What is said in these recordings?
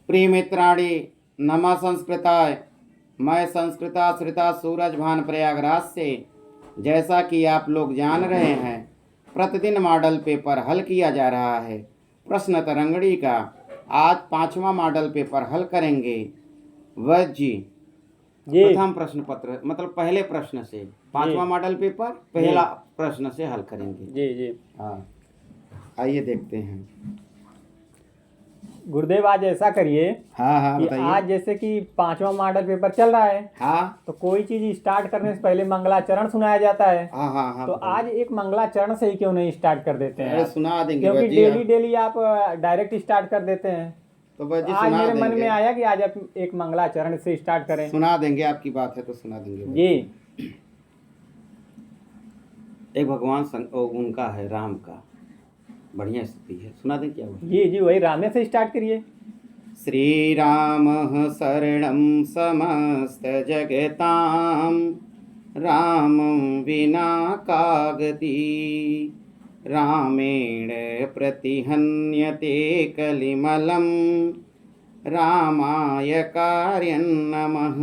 प्रियमित्राणि नमः संस्कृताय। मैं संस्कृताश्रिता सूरज भान प्रयागराज से। जैसा कि आप लोग जान रहे हैं, प्रतिदिन मॉडल पेपर हल किया जा रहा है। प्रश्न तरंगड़ी का आज 5वां मॉडल पेपर हल करेंगे। वैद्य जी प्रथम प्रश्न पत्र मतलब पहले प्रश्न से 5वां मॉडल पेपर पहला प्रश्न से हल करेंगे। जी जी हाँ, आइए देखते हैं। गुरुदेव, आज ऐसा करिए हाँ कि बताइए। आज जैसे कि 5वां मॉडल पेपर चल रहा है, हाँ तो कोई चीज स्टार्ट करने से पहले मंगलाचरण सुनाया जाता है। हाँ तो बताइए। आज एक मंगलाचरण से ही क्यों नहीं स्टार्ट कर देते हैं अरे आप? सुना देंगे क्योंकि वैद्य जी। डेली डेली आप डायरेक्ट स्टार्ट कर देते हैं। तो तो वैद्य जी आज सुना मेरे मन में देंगे। आया कि आज आप एक मंगलाचरण से स्टार्ट करें। सुना देंगे, आपकी बात है तो सुना देंगे वैद्य जी जी। एक भगवान उनका है, राम का बढ़िया स्तुति है, सुना दें क्या वो? जी जी वही रामे से स्टार्ट करिए। श्री राम शरणं समस्तजगतां, रामं विना कागति, रामेण प्रतिहन्यते कलिमलं, रामाय कार्यं नमः।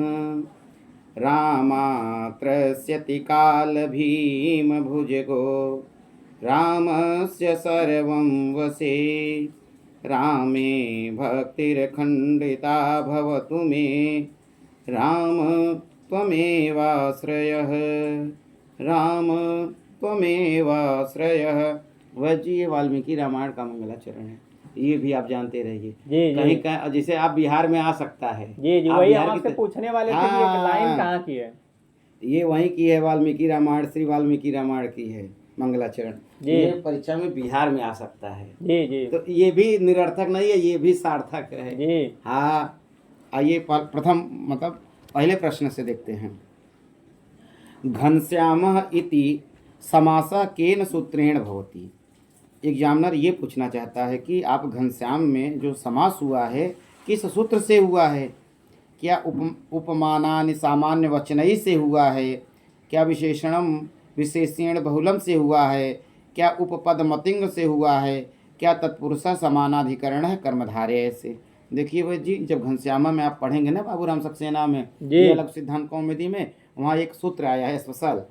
रामात्रस्यति कालभीमभुजगो, रामस्य सर्वं वशे, रामे भक्तिर्खण्डिता भवतु मे, राम त्वमेवाश्रयः, राम त्वमेवाश्रयः। वह जी ये वाल्मीकि रामायण का मंगलाचरण है, ये भी आप जानते रहिए। जी कहीं जी कहीं जैसे आप बिहार में आ सकता है। जी जी आप वही बिहार हम की आपसे पूछने वाले थे कि एक हाँ, लाइन कहाँ की है। ये वहीं की है, वाल्मीकि रामायण, श्री वाल्मीकि रामायण की है मंगलाचरण। जी ये परीक्षा में बिहार में आ सकता है, जी जी तो ये भी निरर्थक नहीं है, ये भी सार्थक है। जी हाँ, आइए प्रथम मतलब पहले प्रश्न से देखते हैं। घनश्यामः इति समासः केन सूत्रेण भवति। एग्जामिनर ये पूछना चाहता है कि आप घनश्याम में जो समास हुआ है किस सूत्र से हुआ है? क्या उपमानानि सामान्य वचनई से हुआ है? क्या विशेषणम विशेषण बहुलम से हुआ है? क्या उपपद मतिंग से हुआ है? क्या तत्पुरुष समानाधिकरण है कर्मधारय से? देखिए भाई जी, जब घनश्यामा में आप पढ़ेंगे ना बाबूराम सक्सेना में, ये अलग सिद्धांत कौमुदी में, वहाँ एक सूत्र आया है स्पेशल,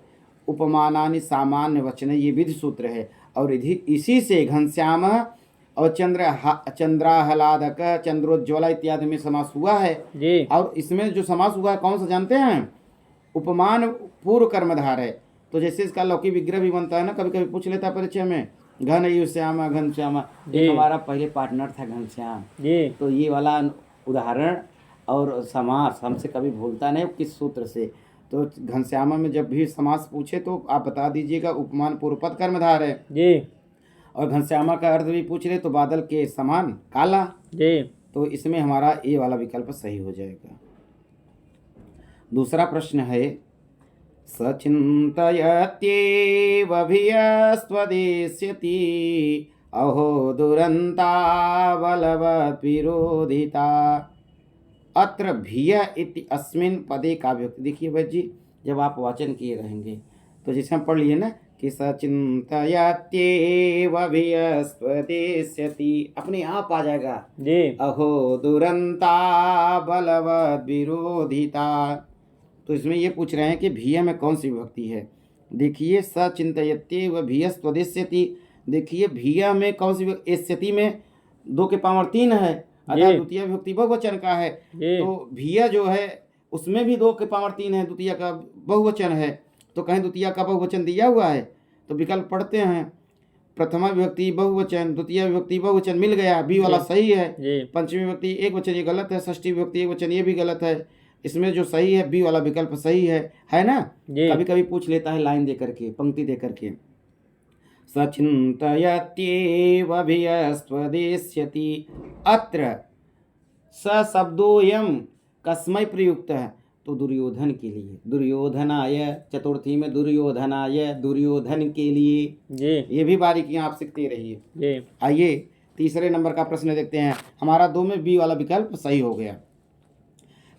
उपमानानि सामान्य वचन, ये विधि सूत्र है। और इसी से घनश्याम और चंद्राहलादक, चंद्रोज्ज्वला इत्यादि में समास हुआ है जी और इसमें जो समास हुआ है कौन सा जानते हैं? उपमान पूर्व कर्मधार है। तो जैसे इसका लौकिक विग्रह भी बनता है ना, कभी कभी पूछ लेता है परिचय में, घन श्यामा घनश्यामा, एक हमारा पहले पार्टनर था घनश्याम। जी तो ये वाला उदाहरण और समास हमसे कभी भूलता नहीं किस सूत्र से। तो घनश्यामा में जब भी समास पूछे तो आप बता दीजिएगा उपमान पूर्व पद कर्मधार है। जी और घनश्यामा का अर्थ भी पूछ रहे तो बादल के समान काला, जी तो इसमें हमारा ये वाला विकल्प सही हो जाएगा। दूसरा प्रश्न है, सचिंतयत्येव भियस्त्वदेष्यति, अहो दुरंता बलवत् विरोधिता। अत्र भिय इति अस्मिन् पदे का विभक्ति। देखिए भाई जी, जब आप वाचन किए रहेंगे तो जैसे हम पढ़ लिए ना कि सचिंतयत्येव भियस्त्वदेष्यति, अपने आप आ जाएगा जी अहो दुरंता बलवत् विरोधिता। तो इसमें ये पूछ रहे हैं कि भिय में कौन सी विभक्ति है। देखिए सचिंतयत्येव भियस्त्वदेष्यति, देखिए भिय में कौन सी, एष्यति में 2 के पावर 3 है, अर्थात द्वितीय विभक्ति बहुवचन का है। तो भिय जो है उसमें भी 2 के पावर 3 है, द्वितीय का बहुवचन है। तो कहीं द्वितीय का बहुवचन दिया हुआ है तो विकल्प पढ़ते हैं, प्रथमा विभक्ति बहुवचन, द्वितीय विभक्ति बहुवचन, मिल गया, बी वाला सही है। पंचमी विभक्ति एक वचन ये गलत है, षष्ठी विभक्ति एक वचन ये भी गलत है। इसमें जो सही है बी वाला विकल्प सही है ना। कभी कभी पूछ लेता है लाइन दे करके, पंक्ति दे करके, सचिंतयत्येव भियस्त्वदेष्यति, अत्र स शब्दोयम कस्मै प्रयुक्त है? तो दुर्योधन के लिए, दुर्योधनाय, चतुर्थी में दुर्योधनाय, दुर्योधन के लिए। ये भी बारीकियां आप सीखते रहिए। आइए तीसरे नंबर का प्रश्न देखते हैं। हमारा 2 में बी वाला विकल्प सही हो गया।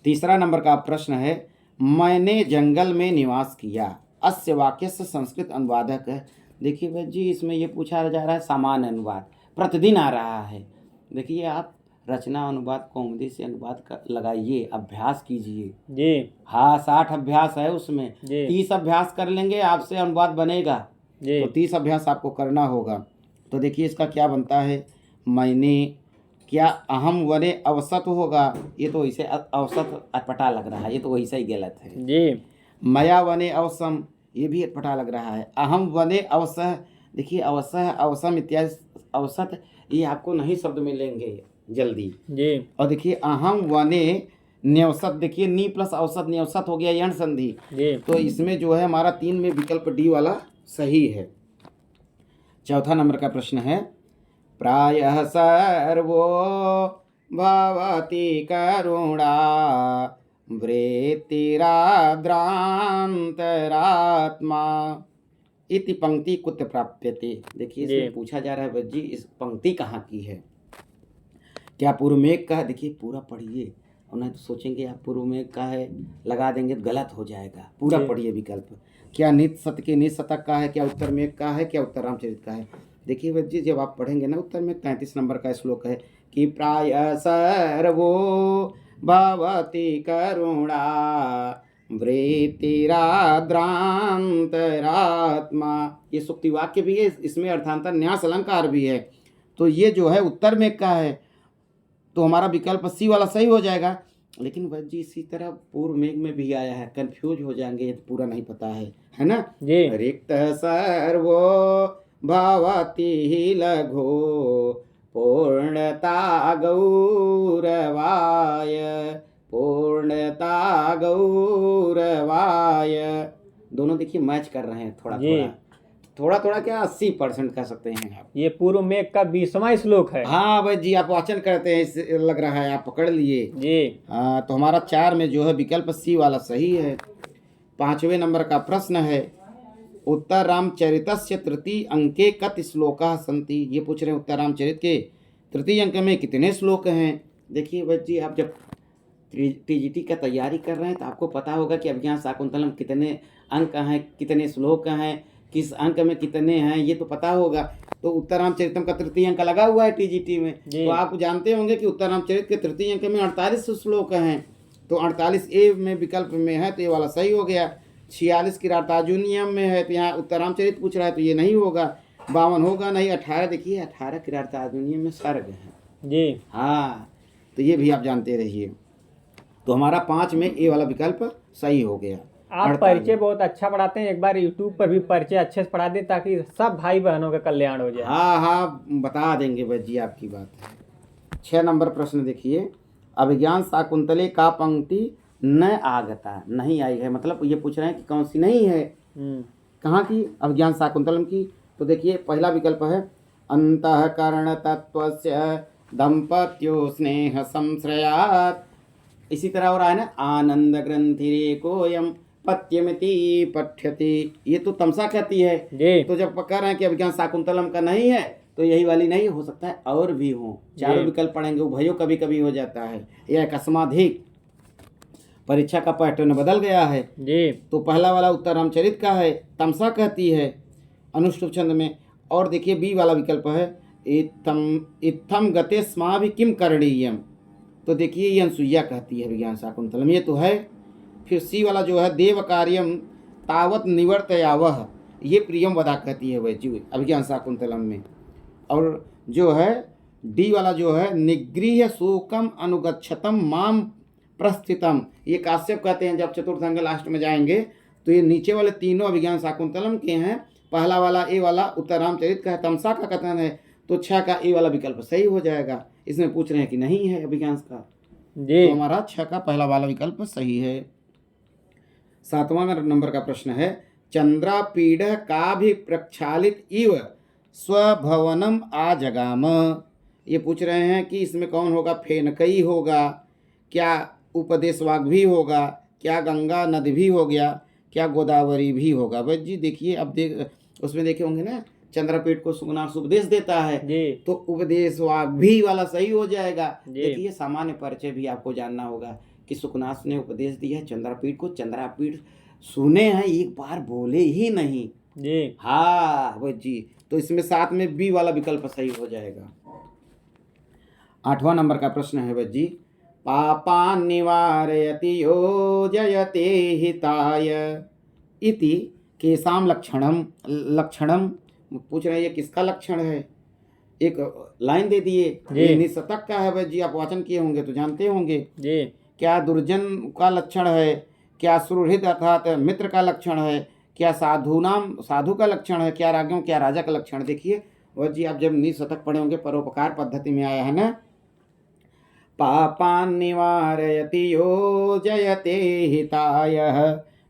तीसरा नंबर का प्रश्न है, मैंने जंगल में निवास किया, अस्य वाक्य से संस्कृत अनुवादक है। देखिए भाई जी, इसमें ये पूछा जा रहा है सामान्य अनुवाद, प्रतिदिन आ रहा है। देखिए आप रचना अनुवाद कौमुदी से अनुवाद लगाइए, अभ्यास कीजिए। जी हाँ 60 अभ्यास है उसमें, जी 30 अभ्यास कर लेंगे आपसे अनुवाद बनेगा। जी तो 30 अभ्यास आपको करना होगा। तो देखिए इसका क्या बनता है, मैंने, क्या अहम वने अवसत होगा, ये तो वैसे अवसत अटपटा लग रहा है, ये तो वैसे ही गलत है। जी मया वने अवसम, ये भी अटपटा लग रहा है। अहम वने अवसह, देखिए अवसह अवसम इत्यादि अवसत ये आपको नहीं शब्द मिलेंगे जल्दी। जी और देखिए अहम वने न्यवसत, देखिए नी प्लस अवसत न्यवसत हो गया यण संधि। जी तो इसमें जो है हमारा 3 में विकल्प डी वाला सही है। चौथा नंबर का प्रश्न है, प्रायः सर्वो भवति करुणा वृत्तिराद्रांतरात्मा इति पंक्ति कुत प्राप्यते। देखिए जी इसमें पूछा जा रहा है जी इस पंक्ति कहाँ की है, क्या पूर्व में का, देखिए पूरा पढ़िए और नहीं तो सोचेंगे आप पूर्व में का है लगा देंगे तो गलत हो जाएगा। पूरा जी। पढ़िए विकल्प, क्या नित सत के नित शतक का है, क्या उत्तर में का है, क्या उत्तर रामचरित का है। देखिए बच्चे जब आप पढ़ेंगे ना उत्तर में 33 नंबर का श्लोक है कि प्राय सर्वो भवति करुणा वृत्तिराद्रांतरात्मा, ये सुक्ति वाक्य भी है, इसमें अर्थांतर न्यास अलंकार भी है। तो ये जो है उत्तर में का है, तो हमारा विकल्प सी वाला सही हो जाएगा। लेकिन वह जी इसी तरह पूर्व मेघ में भी आया है, कंफ्यूज हो जाएंगे, ये तो पूरा नहीं पता है ना। जी रिक्त सर्वो भवति लघो पूर्णता गौरवाय, पूर्णता गौरवाय, दोनों देखिए मैच कर रहे हैं थोड़ा जी। थोड़ा थोड़ा क्या 80% कह सकते हैं आप। ये पूर्व मेघ का 20वां श्लोक है। हाँ भाई जी आप वाचन करते हैं इससे लग रहा है आप पकड़ लिए। जी हाँ तो हमारा 4 में जो है विकल्प सी वाला सही है। 5वें नंबर का प्रश्न है, उत्तर रामचरितस्य तृतीय अंके कत श्लोकाः सन्ति। ये पूछ रहे हैं उत्तर रामचरित के तृतीय अंक में कितने श्लोक हैं। देखिए भाई जी आप जब टीजीटी का तैयारी कर रहे हैं तो आपको पता होगा कि अभिज्ञान शाकुंतलम कितने अंक हैं, कितने श्लोक हैं, किस अंक में कितने हैं, ये तो पता होगा। तो उत्तर रामचरितम का तृतीय अंक लगा हुआ है टीजीटी में, तो आप जानते होंगे कि उत्तर रामचरित के तृतीय अंक में 48 श्लोक हैं। तो 48 ए में विकल्प में है तो ये वाला सही हो गया। 46 किरातार्जुनियम में है तो यहाँ उत्तर रामचरित पूछ रहा है तो ये नहीं होगा। 52 होगा नहीं। 18 देखिए 18 किरातार्जुनियम में सर्ग है जी हाँ, तो ये भी आप जानते रहिए। तो हमारा 5 में ए वाला विकल्प सही हो गया। आप परिचय बहुत अच्छा पढ़ाते हैं, एक बार यूट्यूब पर भी परिचय अच्छे से पढ़ा दें ताकि सब भाई बहनों का कल्याण हो जाए। हाँ हाँ बता देंगे भाई जी आपकी बात है। 6 नंबर प्रश्न देखिए, अभिज्ञान शाकुंतले का पंक्ति न आगता, नहीं आई है, मतलब ये पूछ रहे हैं कि कौन सी नहीं है। कहाँ की, अभिज्ञान शाकुंतलम की। तो देखिए पहला विकल्प है अंतःकरण तत्वस्य दंपत्यो स्नेह संश्रयात्। इसी तरह हो रहा है ना, आनंद ग्रंथिरेकोयम पत्यमिति पठ्यति, ये तो तमसा कहती है जी। तो जब कह रहे हैं कि अभिज्ञान शाकुंतलम का नहीं है तो यही वाली नहीं हो सकता है, और भी हो। चारों विकल्प पढ़ेंगे, उभयो कभी कभी हो जाता है, यह अकस्माधिक परीक्षा का पैटर्न बदल गया है जी। तो पहला वाला उत्तर रामचरित का है, तमसा कहती है अनुष्टुप छंद में। और देखिए बी वाला विकल्प है इत्थम गते स्माभि किम करणीयम, तो देखिए ये अनसुईया कहती है अभिज्ञान शाकुंतलम, ये तो है। फिर सी वाला जो है देव कार्यम तावत निवर्तयावह, ये प्रियम वदा कहती है वह जी अभिज्ञान शाकुंतलम में। और जो है डी वाला जो है निगृह्य शोकम अनुगच्छतम माम प्रस्थितम, ये काश्यप कहते हैं। जब चतुर्थ अंग लास्ट में जाएंगे तो ये नीचे वाले तीनों अभिज्ञान शाकुंतलम के हैं। पहला वाला ए वाला उत्तर रामचरित का है, तमसा का कथन है, तो 6 का ए वाला विकल्प सही हो जाएगा। इसमें पूछ रहे हैं कि नहीं है अभिज्ञान का, जी। तो हमारा 6 का पहला वाला विकल्प सही है। 7वां नंबर का प्रश्न है, चंद्रापीड का भी प्रक्षालित इव स्वभवनम आ जगाम। ये पूछ रहे हैं कि इसमें कौन होगा, फेनकई होगा, क्या उपदेशवाग भी होगा, क्या गंगा नदी भी हो गया, क्या गोदावरी भी होगा। बस जी देखिए अब उसमें देखे होंगे ना, चंद्रपीठ को सुगनाथ उपदेश देता है जी। तो उपदेशवाग भी वाला सही हो जाएगा। जी। देखिए सामान्य परिचय भी आपको जानना होगा कि सुकनाथ ने उपदेश दिया है चंद्रपीठ को, चंद्रपीठ सुने हैं एक बार बोले ही नहीं जी। हाँ वो जी, तो इसमें 7 में बी वाला विकल्प सही हो जाएगा। 8वां नंबर का प्रश्न है बच्ची, पापान् निवारयति यो जयते हिताय इति केसाम लक्षणम लक्षणम। पूछ रहे हैं ये किसका लक्षण है। एक लाइन दे दिए, ये निशतक का है बच्ची, आप वाचन किए होंगे तो जानते होंगे जी। क्या दुर्जन का लक्षण है, क्या सुहृद अर्थात मित्र का लक्षण है, क्या साधु का लक्षण है, क्या राज्यों क्या राजा का लक्षण। देखिए वह जी आप जब निशतक पढ़े होंगे परोपकार पद्धति में आया है ना, पापान् निवारयति यो जयते हिताय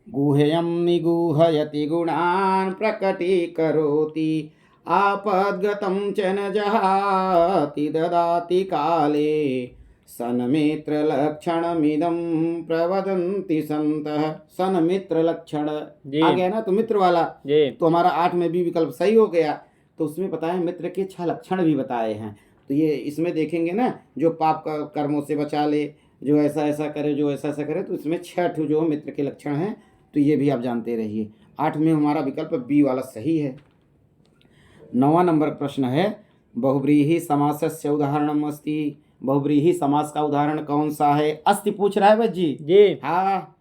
गुह्यं निगूहयति गुणान् प्रकटीकरोति आपद्गतं च न जहाति ददाति काले सन्मित्रलक्षणमिदं प्रवदन्ति सन्तः। सन्मित्रलक्षण आ गया ना, तो मित्र वाला तो हमारा 8 में भी विकल्प सही हो गया। तो उसमें बताया मित्र के 6 लक्षण भी बताए हैं। तो ये इसमें देखेंगे ना, जो पाप का कर्मों से बचा ले, जो ऐसा ऐसा करे, जो ऐसा ऐसा करे, तो इसमें 6 जो मित्र के लक्षण हैं। तो ये भी आप जानते रहिए। 8 में हमारा विकल्प बी वाला सही है। 9वां नंबर प्रश्न है, बहुव्रीहि समासस्य उदाहरणम अस्ति। बहुव्रीहि समास का उदाहरण कौन सा है? अस्ति पूछ रहा है बच्ची जी। हाँ,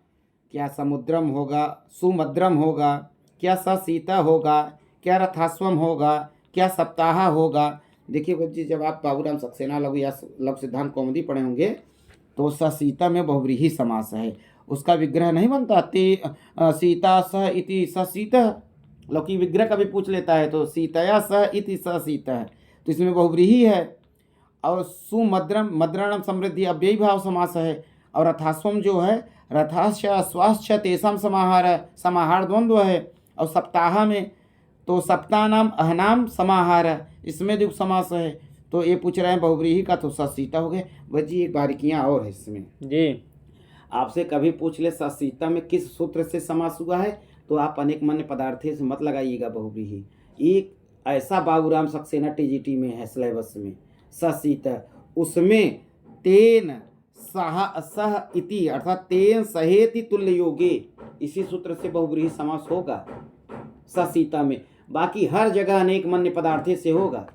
क्या समुद्रम होगा, सुमद्रम होगा, क्या ससीता होगा, क्या रथास्वम होगा, क्या सप्ताह होगा। देखिए बच्ची जब आप बाबूराम सक्सेना लघु या लघु सिद्धांत कौमुदी पढ़े होंगे तो ससीता में बहुव्रीहि समास है, उसका विग्रह नहीं बनता सीता स इति ससीता। लौकी विग्रह का भी पूछ लेता है तो सीतया स इति ससीता है, तो इसमें बहुव्रीहि है। और सुमद्रम मद्रणम समृद्धि अव्ययी भाव समास है। और रथास्वम जो है रथाश्च अश्वाश्च तेषां समाहार द्वंद्व है। और सप्ताह में तो सप्तानाम अहनाम समाहार, इसमें द्विगु समास है। तो ये पूछ रहे हैं बहुव्रीहि का, तो ससीता हो गए। बच्ची एक बारीकियाँ और है इसमें जी। आपसे कभी पूछ ले ससीता में किस सूत्र से समास हुआ है, तो आप अनेक मन्य पदार्थे से मत लगाइएगा बहुव्रीहि। एक ऐसा बाबूराम सक्सेना टीजीटी में है सिलेबस में ससीता, उसमें तेन सह इति अर्थात तेन सहेति तुल्य योगे, इसी सूत्र से बहुव्रीहि समास होगा ससीता में। बाकी हर जगह अनेक मन्य पदार्थे से होगा।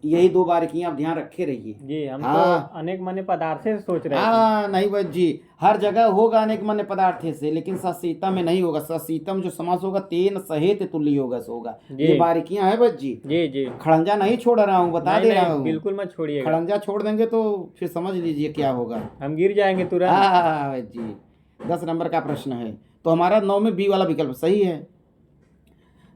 यही 2 बारीकियां आप ध्यान रखे रहिए जी। हम तो अनेक मन्य पदार्थ से सोच रहे हैं। नहीं बस जी, हर जगह होगा अनेक मन्य पदार्थे से, लेकिन ससीता में नहीं होगा। ससीतम जो समास होगा तेन सहेत तुल्य योगस होगा। ये बारीकियां है बस जी। जी। खड़ंजा नहीं छोड़ रहा हूँ, बता दे रहा हूँ, बिल्कुल मत छोड़िए। खड़ंजा छोड़ देंगे तो फिर समझ लीजिए क्या होगा, हम गिर जाएंगे तुरंत। जी। 10 नंबर का प्रश्न है, तो हमारा 9 में बी वाला विकल्प सही है।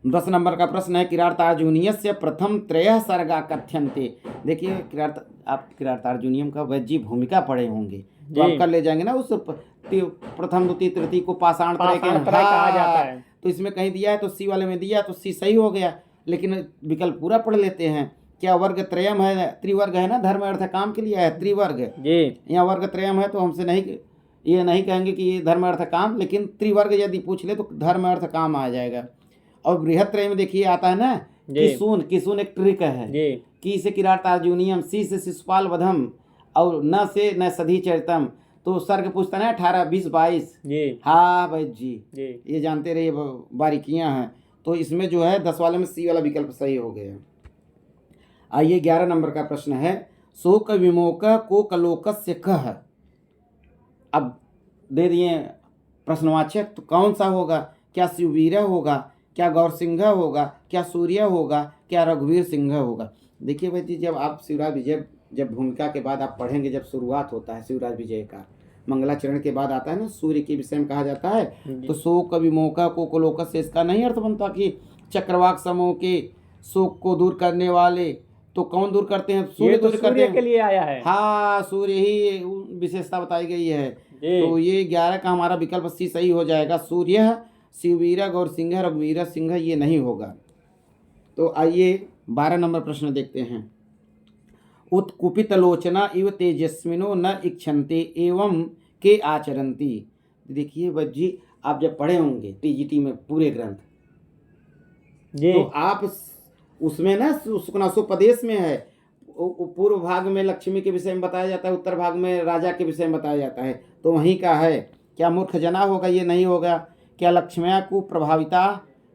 10 नंबर का प्रश्न है, किरातार्जुनीयस्य प्रथम त्रयः सर्गा कथ्यन्ते। देखिए आप किरातार्जुनीयम का वैज्य भूमिका पढ़े होंगे तो आप कर ले जाएंगे ना, उस प्रथम द्वितीय तृतीय को पाषाण त्रय कहा जाता है। तो इसमें कहीं दिया है तो सी वाले में दिया तो सी सही हो गया, लेकिन विकल्प पूरा पढ़ लेते हैं। क्या वर्ग त्रयम है, त्रिवर्ग है ना, धर्म अर्थ काम के लिए है त्रिवर्ग जी। यहाँ वर्ग त्रयम है तो हमसे ये नहीं कहेंगे कि ये धर्म अर्थ काम, लेकिन त्रिवर्ग यदि पूछ ले तो धर्म अर्थ काम आ जाएगा। और बृहत त्रय में देखिए आता है ना किसून एक ट्रिक है जी। की से किरातार्जुनीयम, सी से शिशुपाल वधम, और न से न सधी चरितम। तो सर्ग पूछता है 18, 20, 22 जी। हाँ भाई जी, ये जानते रहिए बारीकियां हैं। तो इसमें जो है 10 वाले में सी वाला विकल्प सही हो गया। आइए 11 नंबर का प्रश्न है, शोक विमोक को कलोकस्य कह। अब दे दिए प्रश्नवाचक, तो कौन सा होगा? क्या शिववीर होगा, क्या गौर सिंह होगा, क्या सूर्य होगा, क्या रघुवीर सिंह होगा। देखिए भाई जी, जब आप शिवराज विजय जब भूमिका के बाद आप पढ़ेंगे, जब शुरुआत होता है शिवराज विजय का, मंगलाचरण के बाद आता है ना, सूर्य के विषय में कहा जाता है। तो शोक विमोका को कलोकस से इसका नहीं अर्थ बनता कि चक्रवाक समूह के शोक को दूर करने वाले। तो कौन दूर करते हैं? सूर्य दूर करते हैं, के लिए आया है। हाँ, सूर्य ही विशेषता बताई गई है। तो ये 11 का हमारा विकल्प सी सही हो जाएगा। सूर्य, शिववीर, गौर सिंह, रघुवीर सिंह ये नहीं होगा। तो आइए 12 नंबर प्रश्न देखते हैं। उत्कुपित लोचना इव तेजस्विनो न इच्छन्ते एवं के आचरन्ति। देखिए बच्ची, आप जब पढ़े होंगे टीजीटी में पूरे ग्रंथ जी, तो आप उसमें ना सुकनासोपदेश में है, पूर्व भाग में लक्ष्मी के विषय में बताया जाता है, उत्तर भाग में राजा के विषय में बताया जाता है। तो वहीं का है। क्या मूर्ख जना होगा? ये नहीं होगा। क्या लक्ष्म्या को प्रभाविता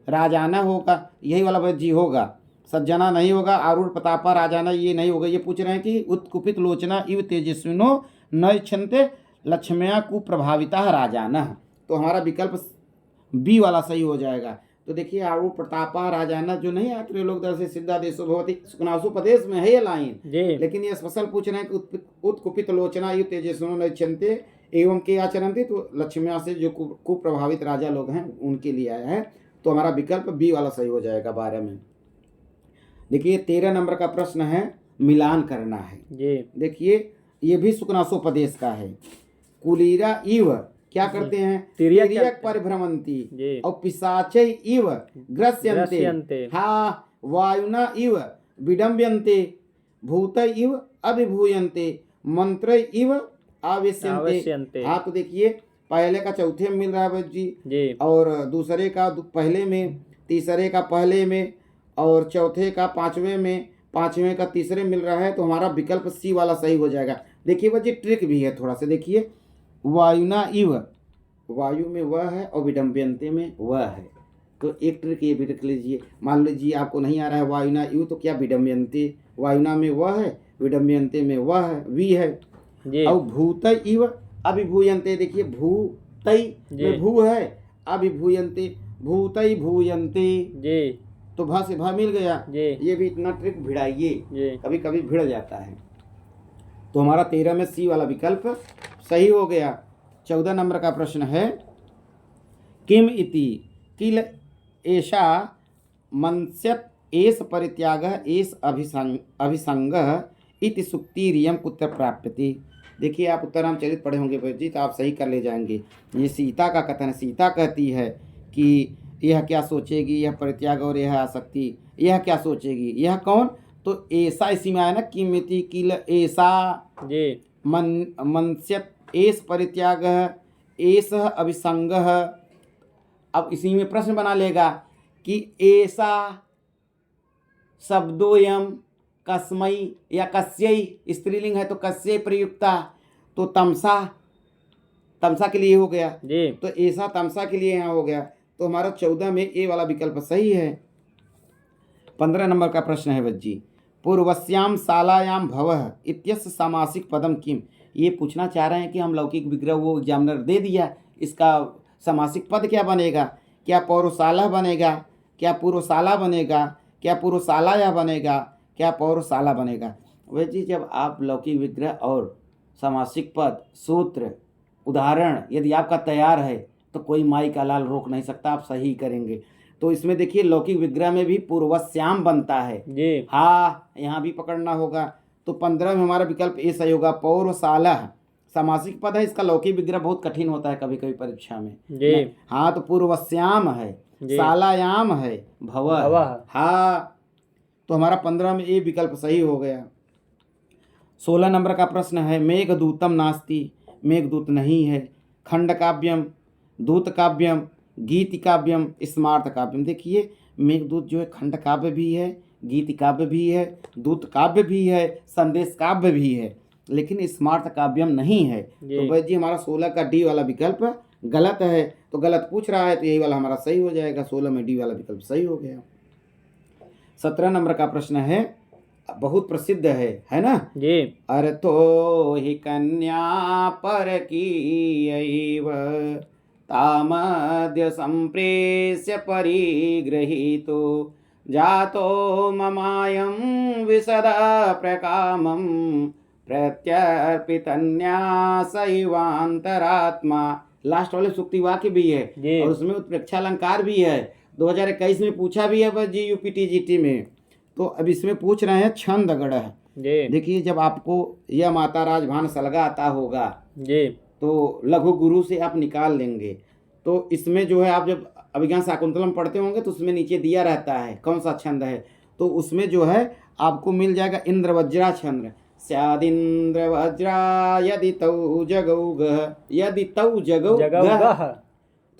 राजाना होगा? यही वाला बच्ची होगा। सज्जना नहीं होगा, आरूढ़ प्रतापा राजाना ये नहीं होगा। ये पूछ रहे हैं कि उत्कुपित लोचना इव तेजस्विनो न इच्छन्ते लक्ष्म्या कुप्रभाविता राजाना। तो हमारा विकल्प बी वाला सही हो जाएगा। तो देखिए आरूढ़ प्रतापा राजाना जो नहीं है त्रिलोक दर्शे सिद्धा देशो भवती सुखनासु प्रदेश में है ये लाइन, जी लेकिन ये स्पेशल पूछ रहे हैं कि उत्कुपित लोचना इव तेजस्विनो न इच्छन्ते एवं के आचरन्ति, तो लक्ष्म्या से जो कुप्रभावित राजा लोग हैं उनके लिए आया है। तो हमारा विकल्प बी वाला सही हो जाएगा 12 में। देखिए 13 नंबर का प्रश्न है, मिलान करना है। जी देखिए ये भी सुकनासोपदेश का है। कुलीरा इव क्या करते हैं, तिर्यक तिर्यक परिभ्रमंती जी और पिशाचे इव ग्रस्यन्ते, ग्रस्यन्ते। हाँ वायुना इव विडम्ब्यन्ते, भूत इव अभिभूयन्ते, मंत्र इव आवेश्यन्ते। आवश्यन्ते। हाँ तो देखिए पहले का चौथे में मिल रहा है बस जी और दूसरे का पहले में, तीसरे का पहले में और चौथे का पांचवें में, पांचवें का तीसरे मिल रहा है। तो हमारा विकल्प सी वाला सही हो जाएगा। देखिए बच्चे ट्रिक भी है थोड़ा सा। देखिए वायुना इव, वायु में वह है और विडम्बयन्ते में वह है। तो एक ट्रिक ये भी रख लीजिए। मान लीजिए आपको नहीं आ रहा है वायुना इव, तो क्या विडम्बयन्ते, वायुना में वह है, विडम्बयन्ते में वह है, वी है। जी और भूत इव अभिभूयन्ते, देखिए भूतई में भू है, अभिभूयन्ते भूतई भूयन्ते, जी तो भा से भा मिल गया। जी ये भी इतना ट्रिक भिड़ाइए, जी कभी कभी भिड़ जाता है। तो हमारा 13 में सी वाला विकल्प सही हो गया। 14 नंबर का प्रश्न है, किम इति किल एषा मंस्यत एष परित्याग एष अभिसंग इति सुक्तिरियम कुत्र प्राप्यति। देखिए आप उत्तरामचरित पढ़े होंगे भाई जी, तो आप सही कर ले जाएंगे। ये सीता का कथन, सीता कहती है कि यह क्या सोचेगी, यह परित्याग और यह आसक्ति, यह क्या सोचेगी, यह कौन, तो ऐसा इसी में आया ना, किमिति किल ऐसा जी मंस्यत एष परित्याग एष अभिसंग। अब इसी में प्रश्न बना लेगा कि ऐसा शब्दोयम कस्मई या कस्यई, स्त्रीलिंग है तो कस्य प्रयुक्ता, तो तमसा, तमसा के लिए हो गया। जी तो ऐसा तमसा के लिए यहाँ हो गया। तो हमारा 14 में ए वाला विकल्प सही है। 15 नंबर का प्रश्न है बच्ची, पूर्वस्याम शालायाम भवः इत्यस्य सामासिक पदम किम। ये पूछना चाह रहे हैं कि हम लौकिक विग्रह वो एग्जामिनर दे दिया, इसका सामासिक पद क्या बनेगा, क्या पौरशाला बनेगा, क्या पूर्वशाला बनेगा, क्या पूर्वशालाया बनेगा, क्या पौरशाला बनेगा। वह जी जब आप लौकिक विग्रह और सामासिक पद, सूत्र, उदाहरण यदि आपका तैयार है तो कोई माई का लाल रोक नहीं सकता, आप सही करेंगे। तो इसमें देखिए लौकिक विग्रह में भी पूर्वस्याम बनता है जी हाँ, यहाँ भी पकड़ना होगा। तो 15 में हमारा विकल्प ए सही होगा, पौरशाला सामासिक पद है, इसका लौकिक विग्रह बहुत कठिन होता है कभी कभी परीक्षा में जी हाँ। तो पूर्वस्याम है, जी। शालायाम है, भव भवः। हाँ। तो हमारा 15 में ए विकल्प सही हो गया। 16 नंबर का प्रश्न है, मेघदूतम नास्ति, मेघदूत नहीं है, खंड काव्यम, दूत काव्यम, गीत काव्यम, स्मार्त काव्यम। देखिए मेघदूत जो है खंड काव्य भी है, गीत काव्य भी है, दूत काव्य भी है, संदेश काव्य भी है, लेकिन स्मार्त काव्यम नहीं है। तो भाई जी हमारा 16 का डी वाला विकल्प गलत है। तो गलत पूछ रहा है तो यही वाला हमारा सही हो जाएगा। 16 में डी वाला विकल्प सही हो गया। 17 नंबर का प्रश्न है, बहुत प्रसिद्ध है ना जी अर्थो हि कन्या पर की तामद्य संप्रेष्य परिगृहीतो जातो ममायं विशदा प्रकामं प्रत्यर्पितन्यासैवान्तरात्मा। लास्ट वाले सूक्ति वाक्य भी है जी। और उसमें उत्प्रेक्षालंकार भी है। 2021 में पूछा भी है बस जी यूपीटीजीटी में। तो अब इसमें पूछ रहे हैं छंद गढ़। जी देखिए जब आपको यह माता राजभान सलगा आता होगा जी तो लघु गुरु से आप निकाल लेंगे। तो इसमें जो है आप जब अभिज्ञान शाकुंतलम पढ़ते होंगे तो उसमें नीचे दिया रहता है कौन सा छंद है, तो उसमें जो है आपको मिल जाएगा इंद्र वज्रा छंद। स्यादिंद्र वज्रा यदि तौ जगौ गह, यदि तौ जगौ गह,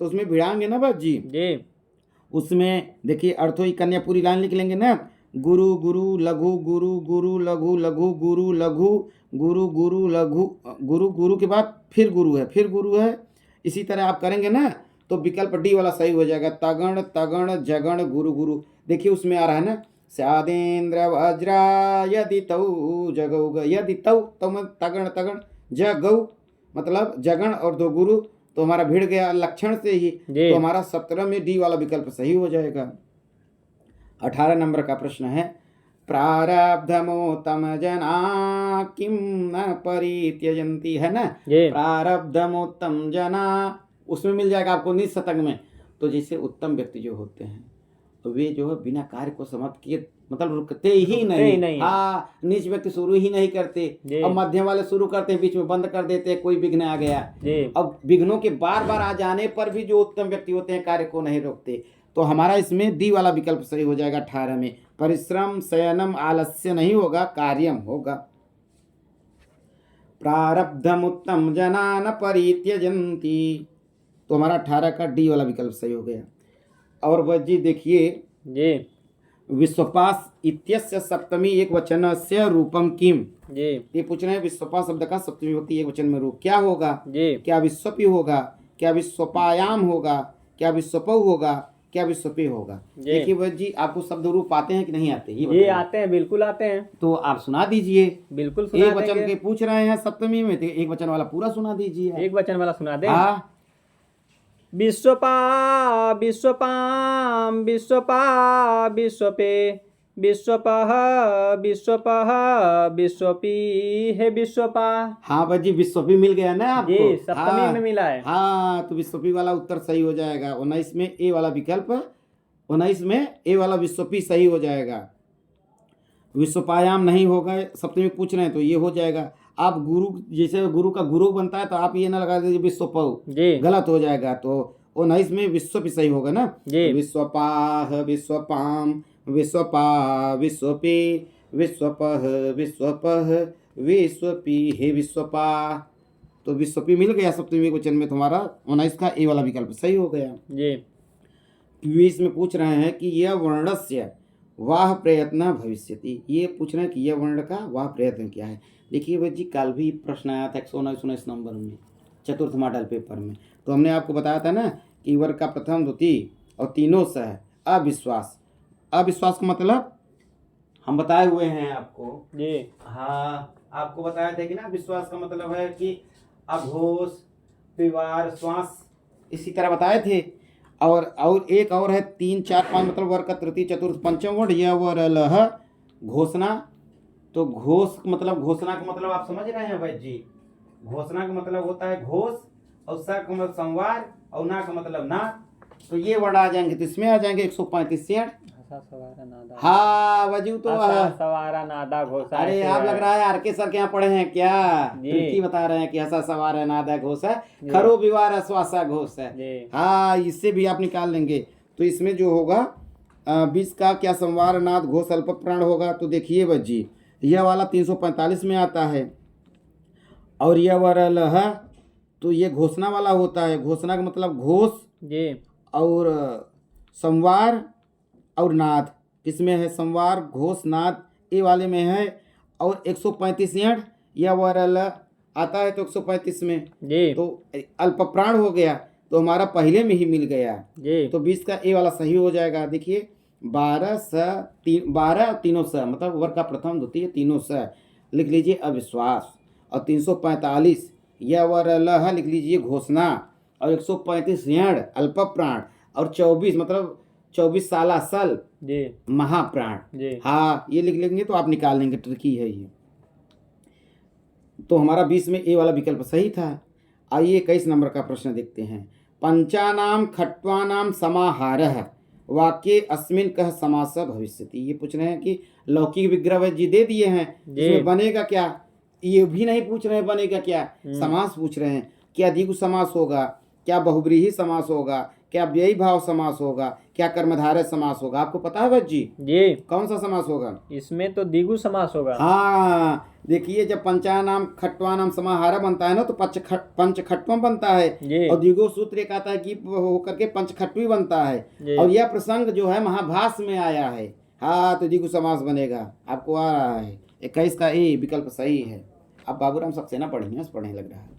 तो उसमें भिड़ाएंगे ना बस जी। उसमें देखिए अर्थो ही कन्या पूरी लाइन लिख लेंगे ना, गुरु गुरु लघु गुरु गुरु लघु लघु गुरु लघु गुरु गुरु लघु गुरु गुरु के बाद फिर गुरु है। इसी तरह आप करेंगे ना तो विकल्प डी वाला सही हो जाएगा, तगण तगण जगण गुरु गुरु। देखिए उसमें आ रहा है ना स्यादेन्द्र वज्रा यदि तौ जगौ यदि तौ तौ में तगण तगण जगौ मतलब जगण और दो गुरु तो हमारा भिड़ गया लक्षण से ही, तो हमारा 17 में डी वाला विकल्प सही हो जाएगा। 18 नंबर का प्रश्न है प्रारब्धमोत्तम जना किम न परित्यजन्ति, है ना, प्रारब्धमोत्तम जना, उसमें मिल जाएगा आपको नीच शतक में। तो जैसे उत्तम व्यक्ति जो होते हैं तो वे जो है बिना कार्य को समाप्त किए मतलब रुकते ही नहीं। हाँ, नीच व्यक्ति शुरू ही नहीं करते, अब मध्यम वाले शुरू करते हैं, बीच में बंद कर देते हैं, कोई विघ्न आ गया। अब विघ्नों के बार बार आ जाने पर भी जो उत्तम व्यक्ति होते हैं कार्य को नहीं रोकते। तो हमारा इसमें डी वाला विकल्प सही हो जाएगा 18 में। परिश्रम शयनम आलस्य नहीं होगा, कार्यम होगा। प्रारब्धम उत्तम जना न परित्यजन्ति, तो हमारा 18 का डी वाला विकल्प सही हो गया। और वह जी देखिए विश्वपास इत्यस्य सप्तमी एक वचनस्य रूपम किम, ये पूछ रहे हैं विश्वपास शब्द का सप्तमी विभक्ति एक वचन में रूप क्या होगा। क्या विश्वपी होगा, क्या विश्वपायाम होगा, क्या विश्वपौ होगा, क्या विश्वपे होगा। देखिए वह जी आपको शब्द रूप आते हैं कि नहीं आते? ये आते हैं, बिल्कुल आते हैं। तो आप सुना दीजिए। बिल्कुल एक वचन के पूछ रहे हैं सप्तमी में, तो एक वचन वाला पूरा सुना दीजिए। एक वचन वाला सुना दे। हाँ, विश्वपा विश्वपाम विश्वपा विश्वपे विश्वपह विश्वपह विश्वपी है विश्वपा। हाँ भाई जी विश्वपी मिल गया ना आपको? जी सप्तमी में मिला है। हाँ, तो विश्वपी वाला उत्तर सही हो जाएगा। 19 में ए वाला विकल्प, 19 में ए वाला विश्वपी सही हो जाएगा। विश्वपायाम नहीं होगा, सप्तमी पूछ रहे हैं तो ये हो जाएगा। आप गुरु, जैसे गुरु का गुरु बनता है तो आप ये ना लगा दीजिए विश्वपौ, गलत हो जाएगा। तो 19 में विश्वपी सही होगा ना। विश्वपाह विश्वपाम विश्वपा विश्वपी विश्वपह विश्वपह विश्वपी हे विश्वपा, तो विश्वपी मिल गया सप्तमी वचन में। तुम्हारा 19 का ए वाला विकल्प सही हो गया। 20 में पूछ रहे हैं कि यह वर्णस्य वाह प्रयत्न भविष्यति, ये पूछ रहे हैं कि यह वर्ण का वाह प्रयत्न क्या है। देखिए भाई जी कल भी प्रश्न आया था 119 नंबर में चतुर्थ मॉडल पेपर में, तो हमने आपको बताया था ना कि वर्ग का प्रथम द्वितीय और तीनों से है अविश्वास। अविश्वास का मतलब हम बताए हुए हैं आपको जी। हाँ, आपको बताया था कि ना विश्वास का मतलब है कि अघोष विवार श्वास, इसी तरह बताए थे। और एक और है 3 4 5 मतलब वर्ग का तृतीय चतुर्थ पंचम वर्ण, यह वरलह घोषणा। तो घोष मतलब घोषणा का मतलब आप समझ रहे हैं भाई जी, घोषणा का मतलब होता है घोष, और स का मतलब संवार, और ना का मतलब ना। तो ये वर्ड आ जाएंगे, तो इसमें आ जाएंगे 135 से। हाँ वजू तो सवारा नादा घोषा। अरे आप लग रहा है आर के सर के यहाँ पढ़े हैं क्या? ट्रिकी बता रहे हैं कि हसा सवार है नादा घोष है, खरो विवार श्वासा घोष है। हाँ, इससे भी आप निकाल लेंगे। तो इसमें जो होगा 20 का क्या संवार नाद घोष अल्प प्राण होगा। तो देखिए बच्ची यह वाला 345 में आता है, और यह वरलह तो ये घोषणा वाला होता है। घोषणा का मतलब घोष और संवार और नाद, इसमें है संवार घोष नाद, ए वाले में है। और 135 यह वरल आता है तो 135 में तो अल्प प्राण हो गया, तो हमारा पहले में ही मिल गया। तो 20 का ए वाला सही हो जाएगा। देखिए 12 तीनों स मतलब वर्ग का प्रथम द्वितीय तीनों स लिख लीजिए अविश्वास। और 345 यह वरलह लिख लीजिए घोषणा। और 135 अल्प प्राण, और 24 मतलब 24 साला सल महाप्राण। हाँ, ये लिख लेंगे तो आप निकाल लेंगे, ट्रिकी है ये। तो हमारा 20 में ए वाला विकल्प सही था। आइए 21 नंबर का प्रश्न देखते हैं। पंचानाम खट्वानाम समाहारः वाक्ये अस्मिन् कः समासः भविष्यति। ये पूछ रहे हैं कि लौकिक विग्रह जी दे दिए हैं, इसमें बनेगा क्या, ये भी नहीं पूछ रहे हैं बनेगा क्या, समास पूछ रहे हैं। क्या द्विगु समास होगा, क्या बहुब्रीहि समास होगा, क्या व्ययी भाव समास होगा, क्या कर्मधारय समास होगा। आपको पता है बच्ची जी कौन सा समास होगा? इसमें तो द्विगु समास होगा। हाँ, देखिए जब पंचानाम खट्वानाम समाहार बनता है ना तो पंच खट्वम बनता है, और द्विगु सूत्र एक आता है कि होकर के पंच खट्वी बनता है। और यह प्रसंग जो है महाभास में आया है। हाँ, तो द्विगु समास बनेगा। आपको आ रहा है 21 का ए विकल्प सही है। अब बाबूराम सक्सेना पढ़ेंगे, पढ़ने लग रहा है।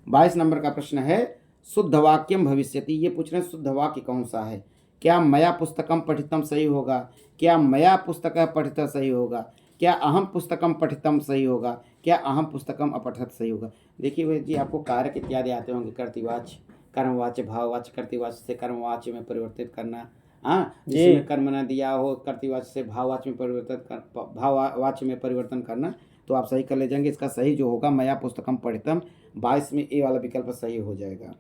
22 नंबर का प्रश्न है शुद्ध वाक्यम भविष्यति। ये पूछ रहे हैं शुद्ध वाक्य कौन सा है। क्या मया पुस्तकम पठितम सही होगा, क्या मया पुस्तकः पठितः सही होगा, क्या अहम पुस्तकम पठितम सही होगा, क्या अहम पुस्तकम अपठित सही होगा। देखिए भाई जी, आपको कारक इत्यादि आते होंगे, कर्तृवाच्य, कर्मवाच्य, भाववाच्य, कर्तृवाच्य से कर्मवाच्य में परिवर्तित करना। हाँ, जिसमें कर्म न दिया हो कर्तृवाच्य से भाववाच्य में भाववाच्य में परिवर्तन करना, तो आप सही कर ले जाएंगे। इसका सही जो होगा मया पुस्तकम पठितम, 22 में ए वाला विकल्प सही हो जाएगा।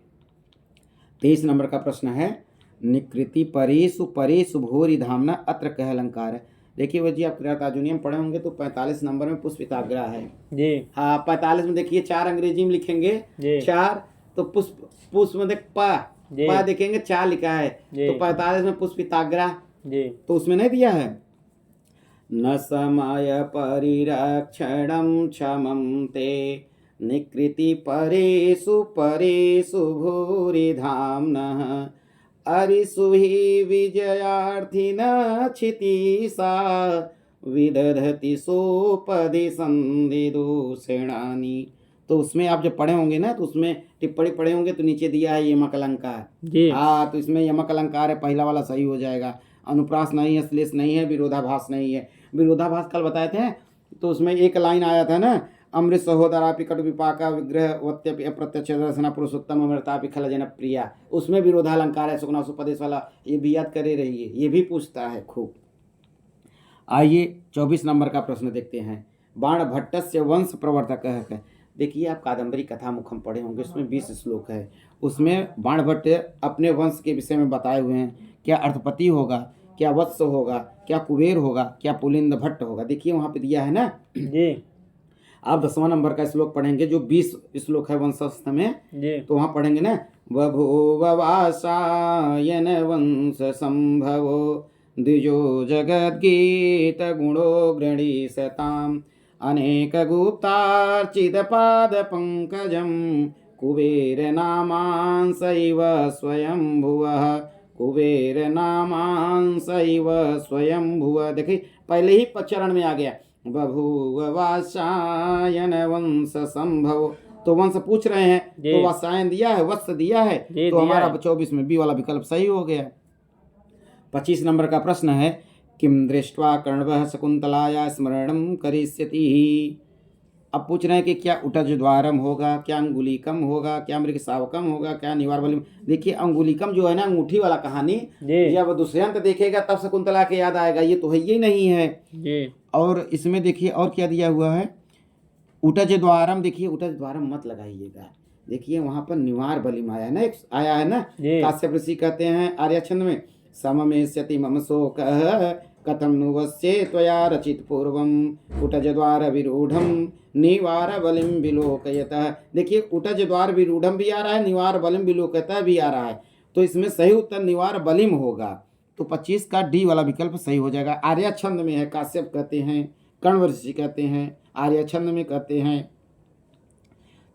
23 नंबर का प्रश्न है, निकृति परेषु परेषु भूरि धामना अत्र कह अलंकार है। देखिए वो जी, आप क्रियाताजुनियम पढ़े होंगे तो 45 नंबर में पुष्पिताग्रह है जी। हाँ, 45 में देखिए 4 अंग्रेजी में लिखेंगे, 4 तो पुष्प में देख पा देखेंगे 4 लिखा है, तो 45 में पुष्पिताग्रह जी, तो उसमें नहीं दिया है। न समय परिरक्षणं क्षमं ते निकृति परेषु परेषु भूरि धाम्नः अरिषु हि विजयार्थिन क्षितिसा विदधति सोपदि संधिदूषणानि। तो उसमें आप जब पढ़े होंगे ना, तो उसमें टिप्पणी पढ़े होंगे तो नीचे दिया है यमक अलंकार जी। हाँ, तो इसमें यमक अलंकार है, पहला वाला सही हो जाएगा। अनुप्रास नहीं है, श्लेष नहीं है, विरोधाभास नहीं है। विरोधाभास कल बताए थे, तो उसमें एक लाइन आया था ना, अमृत सहोदरापि कटु विपाका विग्रह वत्यपि अप्रत्यक्ष दर्शना पुरुषोत्तम अमृतापि खल जन प्रिया, उसमें विरोधालंकार है, सुगना सुपदेश वाला, ये भी याद करे रहिए, ये भी पूछता है खूब। आइए 24 नंबर का प्रश्न देखते हैं। बाण भट्टस्य वंश प्रवर्तक है। देखिए आप कादम्बरी कथा मुखम पढ़े होंगे, उसमें 20 श्लोक है, उसमें बाण भट्ट अपने वंश के विषय में बताए हुए हैं। क्या अर्थपति होगा, क्या वत्स होगा, क्या कुबेर होगा, क्या पुलिंद भट्ट होगा। देखिए वहाँ पे दिया है ना जी। आप 10वां नंबर का श्लोक पढ़ेंगे, जो 20 श्लोक है वंशस्थ में जी, तो वहाँ पढ़ेंगे ना, बभूववासायन वंश संभवो द्विजो जगद्गीत गुणो गृणीसताम् अनेक गुप्तार्चित पाद पंकजम कुबेर नामांसैव स्वयंभुवः कुबेर नामांसैव स्वयंभुवः। देखिए पहले ही चरण में आ गया, बभूव वासायन वंश संभव, तो वंश पूछ रहे हैं, तो वासायन दिया है, वत्स दिया है, तो हमारा 24 में बी वाला विकल्प सही हो गया। 25 नंबर का प्रश्न है, किम दृष्ट्वा कर्णवः शकुंतलाया स्मरणं करिष्यति। अब पूछ रहे हैं कि क्या उटज द्वारम होगा, क्या अंगुलीकम होगा, क्या मृग शावकम होगा, क्या निवार बलिम। देखिए अंगुलीकम जो है ना, अंगूठी वाला कहानी, जब दुष्यंत देखेगा तब शकुंतला के याद आएगा, ये तो है ही नहीं है जी। और इसमें देखिए और क्या दिया हुआ है, उटज द्वारम। देखिए उटज द्वारम मत लगाइएगा, देखिए वहाँ पर निवार बलिम आया है ना, एक आया है ना, काश्यप ऋषि कहते हैं आर्य छंद में, सममेष्यति मम शोकः कथम नुवस्ये त्वया रचित पूर्वम उटज द्वार विरूढ़म निवार बलिम विलोकयतः। देखिए उटज द्वार विरूढ़म भी आ रहा है, निवार बलिम विलोकयतः भी आ रहा है, तो इसमें सही उत्तर निवार बलिम होगा। तो 25 का डी वाला विकल्प सही हो जाएगा। आर्य छंद में है, काश्यप कहते हैं, कण्व ऋषि कहते हैं, आर्य छंद में कहते हैं।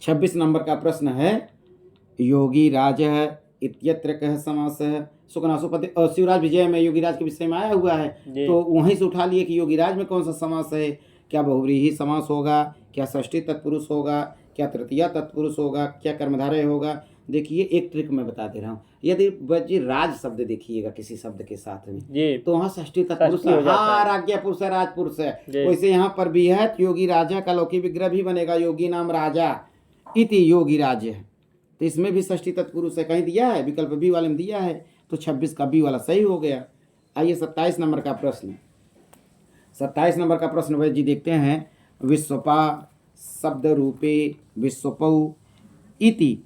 26 नंबर का प्रश्न है, योगी राज इत्यत्र कह समास है। सुकनासुपति और शिवराज विजय में योगीराज के विषय में आया हुआ है, तो वहीं से उठा लिए कि योगीराज में कौन सा समास है। क्या बहुव्रीहि समास होगा, क्या षष्ठी तत्पुरुष होगा, क्या तृतीया तत्पुरुष होगा, क्या कर्मधारय होगा। देखिए एक ट्रिक मैं बता दे रहा हूँ, यदि जी राज शब्द देखिएगा किसी शब्द के साथ में तो वहाँ षष्ठी तत्पुरुष है, हाँ राज्ञा पुरुष है, राजपुरुष है, वैसे यहाँ पर भी है। योगी राजा का लौकिक विग्रह भी बनेगा, योगी नाम राजा इति योगी राज है, तो इसमें भी षष्ठी तत्पुरुष है, कहीं दिया है, विकल्प बी वाले में दिया है, तो 26 का बी वाला सही हो गया। आइए 27 नंबर का प्रश्न। 27 नंबर का प्रश्न भाई जी देखते हैं, विश्वपा शब्द रूपे विश्वपौ इति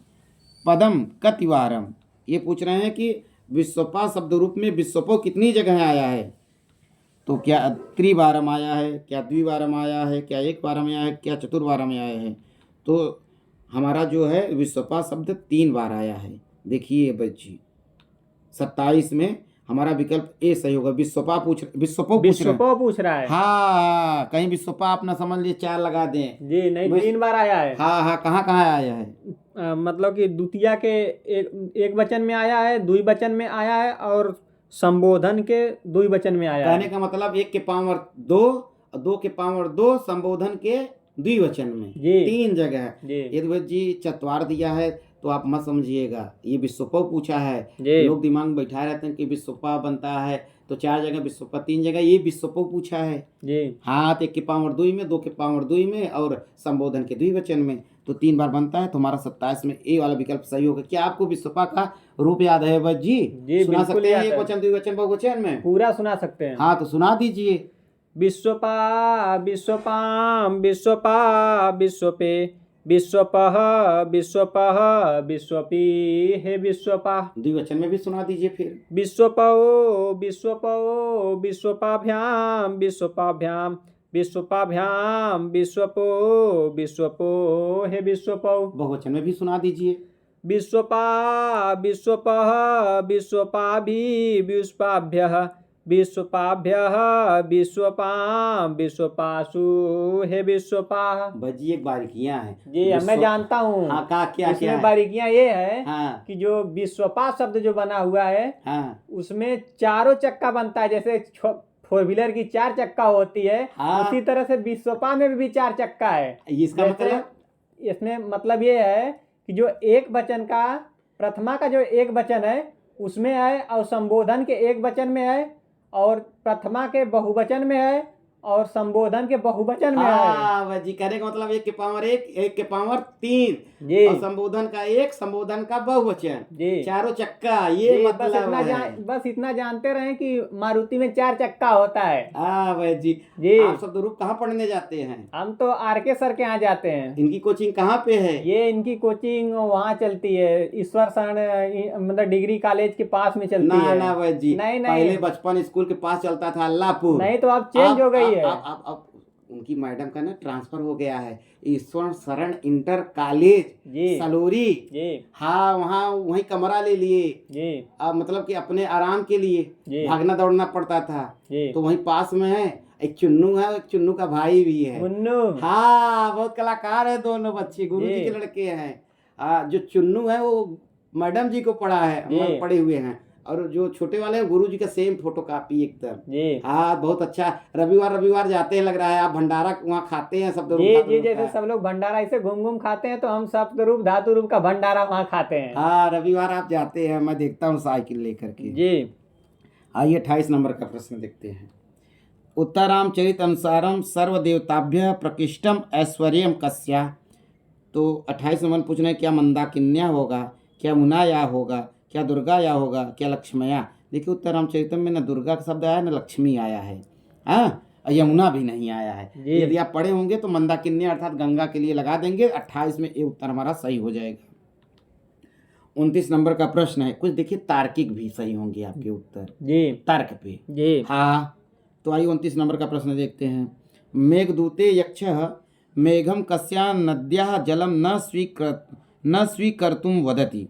पदम कतिवारम। ये पूछ रहे हैं कि विश्वपा शब्द रूप में विश्वपौ कितनी जगह आया है, तो क्या त्रिवारम आया है, क्या द्विवारम आया है, क्या एक बार में आया है, क्या चतुर्वारम में आया है। तो हमारा जो है विश्वपा शब्द 3 बार आया है। देखिए बच्ची 27 में हमारा विकल्प ए सही होगा। विश्वपा पूछ रहा है, हाँ कहीं विश्वपा अपना समझ लिए 4 लगा दें जी, नहीं 3 बार आया है। हाँ कहाँ आया है, मतलब कि द्वितीया के एक वचन में आया है, द्विवचन में आया है, और संबोधन के द्विवचन में आया है। कहने का मतलब 1 के पावर 2, 2 के पावर 2, संबोधन के द्विवचन में 3 जगह है। यदि जी चतवार दिया है तो आप मत समझिएगा ये विश्वपव पूछा है। जी लोग दिमाग में बैठाए रहते हैं कि विश्वपा बनता है तो 4 जगह विश्वपा, 3 जगह, ये विश्वपव पूछा है। जी हाँ, तो 1 के पावर 2 में, 2 के पावर 2 में और संबोधन के द्विवचन में, तो 3 बार बनता है। तो हमारा 27 में ए वाला विकल्प सही होगा। क्या आपको विश्वपा का रूप याद है बस जी? जी सुना बिल्कुल सकते हैं याद एक है, वचन, द्विवचन, बहुवचन में? पूरा सुना सकते हैं। हाँ, तो सुना दीजिए। विश्वपा विश्वपाम विश्वपा विश्वपे विश्वपः विश्वपः विश्वपी हे विश्वपा। द्विवचन में भी सुना दीजिए फिर। विश्वपो विश्वपो विश्वपाभ्याम विश्वपाभ्याम विश्वपाभ्याम विश्वपो विश्वपो हे विश्वपो। बहुवचन में भी सुना दीजिए। विश्वपा विश्वपः विश्वपाभि विश्वपाभ्यः विश्वपाभ्यः विश्वपाम विश्वपासु हे विश्वपा। बस जी एक बारीकियां हैं जी मैं जानता हूँ। हाँ, क्या क्या इसमें है? बारीकियां ये है हाँ कि जो विश्वपा शब्द जो बना हुआ है हाँ उसमें चारों चक्का बनता है, जैसे 4 व्हीलर की 4 चक्का होती है, हाँ। उसी तरह से विश्वपा में भी 4 चक्का है। इसका जैसे मतलब इसमें मतलब ये है कि जो एक वचन का प्रथमा का जो एक वचन है उसमें है, और संबोधन के एक वचन में है, और प्रथमा के बहुवचन में है, और संबोधन के बहुवचन में है। हाँ बस जी, कहने का मतलब 1 के पावर 1, 1 के पावर 3 जी और संबोधन का 1, संबोधन का बहुवचन, जी चारों चक्का, ये जी, मतलब है। बस इतना जानते रहे कि मारुति में 4 चक्का होता है। हाँ भाई जी। जी आप शब्द रूप कहाँ पढ़ने जाते हैं? हम तो आरके सर के यहाँ जाते हैं। इनकी कोचिंग कहाँ पे है? ये इनकी कोचिंग वहाँ चलती है, ईश्वर शरण मतलब डिग्री कॉलेज के पास में चलती ना है। ना भाई जी, नहीं पहले नहीं बचपन स्कूल के पास चलता था अल्लाहपुर। नहीं, तो अब चेंज हो गई है। अब उनकी मैडम का ना ट्रांसफर हो गया है, ईश्वर शरण इंटर कॉलेज जी सलोरी। जी हाँ, वहाँ वहीं कमरा ले लिए। जी अब मतलब कि अपने आराम के लिए जी भागना दौड़ना पड़ता था, जी। तो वहीं पास में है। एक चुन्नू है, एक चुन्नू का भाई भी है। मुन्नू। हाँ, बहुत कलाकार है दोनों बच्चे, गुरुजी जी। के लड़के हैं। जो चुन्नू है वो मैडम जी को पढ़ा है, जी। मतलब पढ़े हुए हैं, और जो छोटे वाले हैं गुरुजी का सेम फोटो कॉपी एकदम। जी हाँ, बहुत अच्छा। रविवार जाते हैं लग रहा है। आप भंडारा वहाँ खाते हैं शब्द रूप जी धातु जी, रूप जैसे का? सब लोग भंडारा ऐसे घूम घूम खाते हैं, तो हम सप्त रूप धातु रूप का भंडारा वहाँ खाते हैं। हाँ, रविवार आप जाते हैं, मैं देखता हूँ साइकिल लेकर के। जी आइए 28 नंबर का प्रश्न देखते हैं। उत्तरामचरित अनुसारम सर्वदेवताभ्य प्रकृष्टम ऐश्वर्यम कस्या। तो 28 नंबर पूछ रहे हैं, क्या मंदाकिन्या होगा, क्या मुनाया होगा, क्या दुर्गा या होगा, क्या लक्ष्मया। देखिए उत्तरामचरितम में न दुर्गा का शब्द आया है, न लक्ष्मी आया है, हाँ, और यमुना भी नहीं आया है। जी। यदि आप पढ़े होंगे तो मंदाकिन्या अर्थात गंगा के लिए लगा देंगे। 28 में ये उत्तर हमारा सही हो जाएगा। 29 नंबर का प्रश्न है, कुछ देखिए तार्किक भी सही होंगे आपके उत्तर, जी तर्क पे। जी हाँ, तो आइए 29 नंबर का प्रश्न देखते हैं। मेघदूते यक्षः मेघम कस्या नद्याः जलम न स्वीकर्तुम वदति।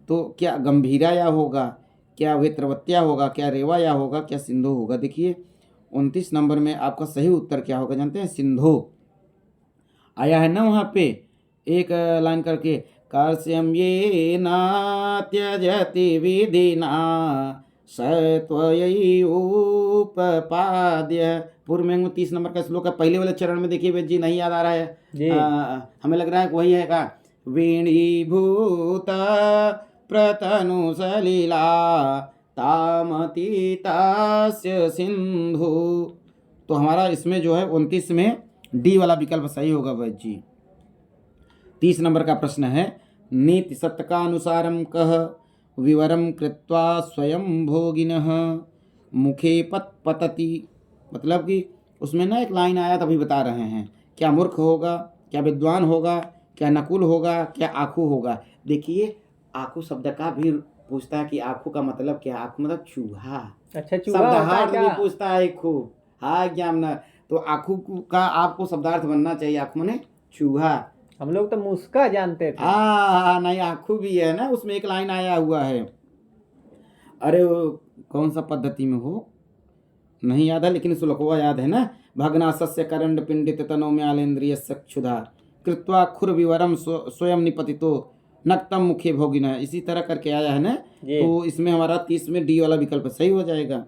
तो क्या गंभीराया होगा, क्या वेत्रवत्या होगा, क्या रेवाया होगा, क्या सिंधु होगा। देखिए 29 नंबर में आपका सही उत्तर क्या होगा जानते हैं? सिंधु आया है ना वहाँ पे एक लाइन करके, कार्श्यम ये ना त्यजति विधिना सत्वयोपपाद्य। पूर्व में 30 नंबर का श्लोक है, पहले वाले चरण में देखिए वेद जी नहीं याद आ रहा है। जी हमें लग रहा है कि वही है का, वीणीभूत प्रतनु सलीला तामतीतास्य सिंधु। तो हमारा इसमें जो है 29 में डी वाला विकल्प सही होगा वैद्य जी। 30 नंबर का प्रश्न है, नीति सत्कानुसारम कह विवरम कृत्वा स्वयं भोगिनः मुखे पतति। मतलब कि उसमें ना एक लाइन आया तभी बता रहे हैं, क्या मूर्ख होगा, क्या विद्वान होगा, क्या नकुल होगा, क्या आखू होगा। देखिए आखू शब्द का भी पूछता है कि आखू का मतलब क्या। आखू मतलब चूहा। अच्छा, चूहा होता है शब्दार्थ भी क्या? पूछता है खूब। हाँ एग्जाम, तो आखू का आपको शब्दार्थ बनना चाहिए। आखू माने चूहा। हम लोग तो मुस्का जानते थे। हाँ नहीं, आखू भी है ना, उसमें एक लाइन आया हुआ है। अरे वो कौन सा पद्धति में हो नहीं याद है, लेकिन श्लोकवा याद है ना। भग्नासस्य करंड पिंडित तनो म्यालेन्द्रिय क्षुधा कृत्वा खुर विवरम स्वयं निपतितो नक्तम मुखे भोगिन। इसी तरह करके आया है ना। तो इसमें हमारा 30 में डी वाला विकल्प सही हो जाएगा।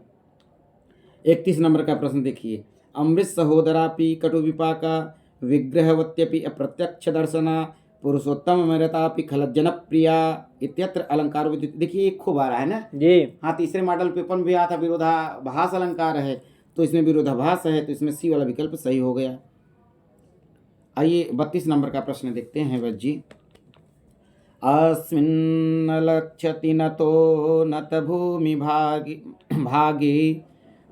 31 नंबर का प्रश्न देखिए, अमृत सहोदरापि कटु विपाका विग्रहवत्यपि अप्रत्यक्ष दर्शना पुरुषोत्तम मरतापि खलत जनप्रिया इत्यत्र अलंकार विद्युत। देखिए ये खूब आ रहा है ना। जी हाँ, तीसरे मॉडल पेपर में भी आया था, विरोधाभास अलंकार है, तो इसमें विरोधाभास है, तो इसमें सी वाला विकल्प सही हो गया। आइए 32 नंबर का प्रश्न देखते हैं वैद्य जी। अस्मिन् लक्ष्यति नतो नत भूमि भागे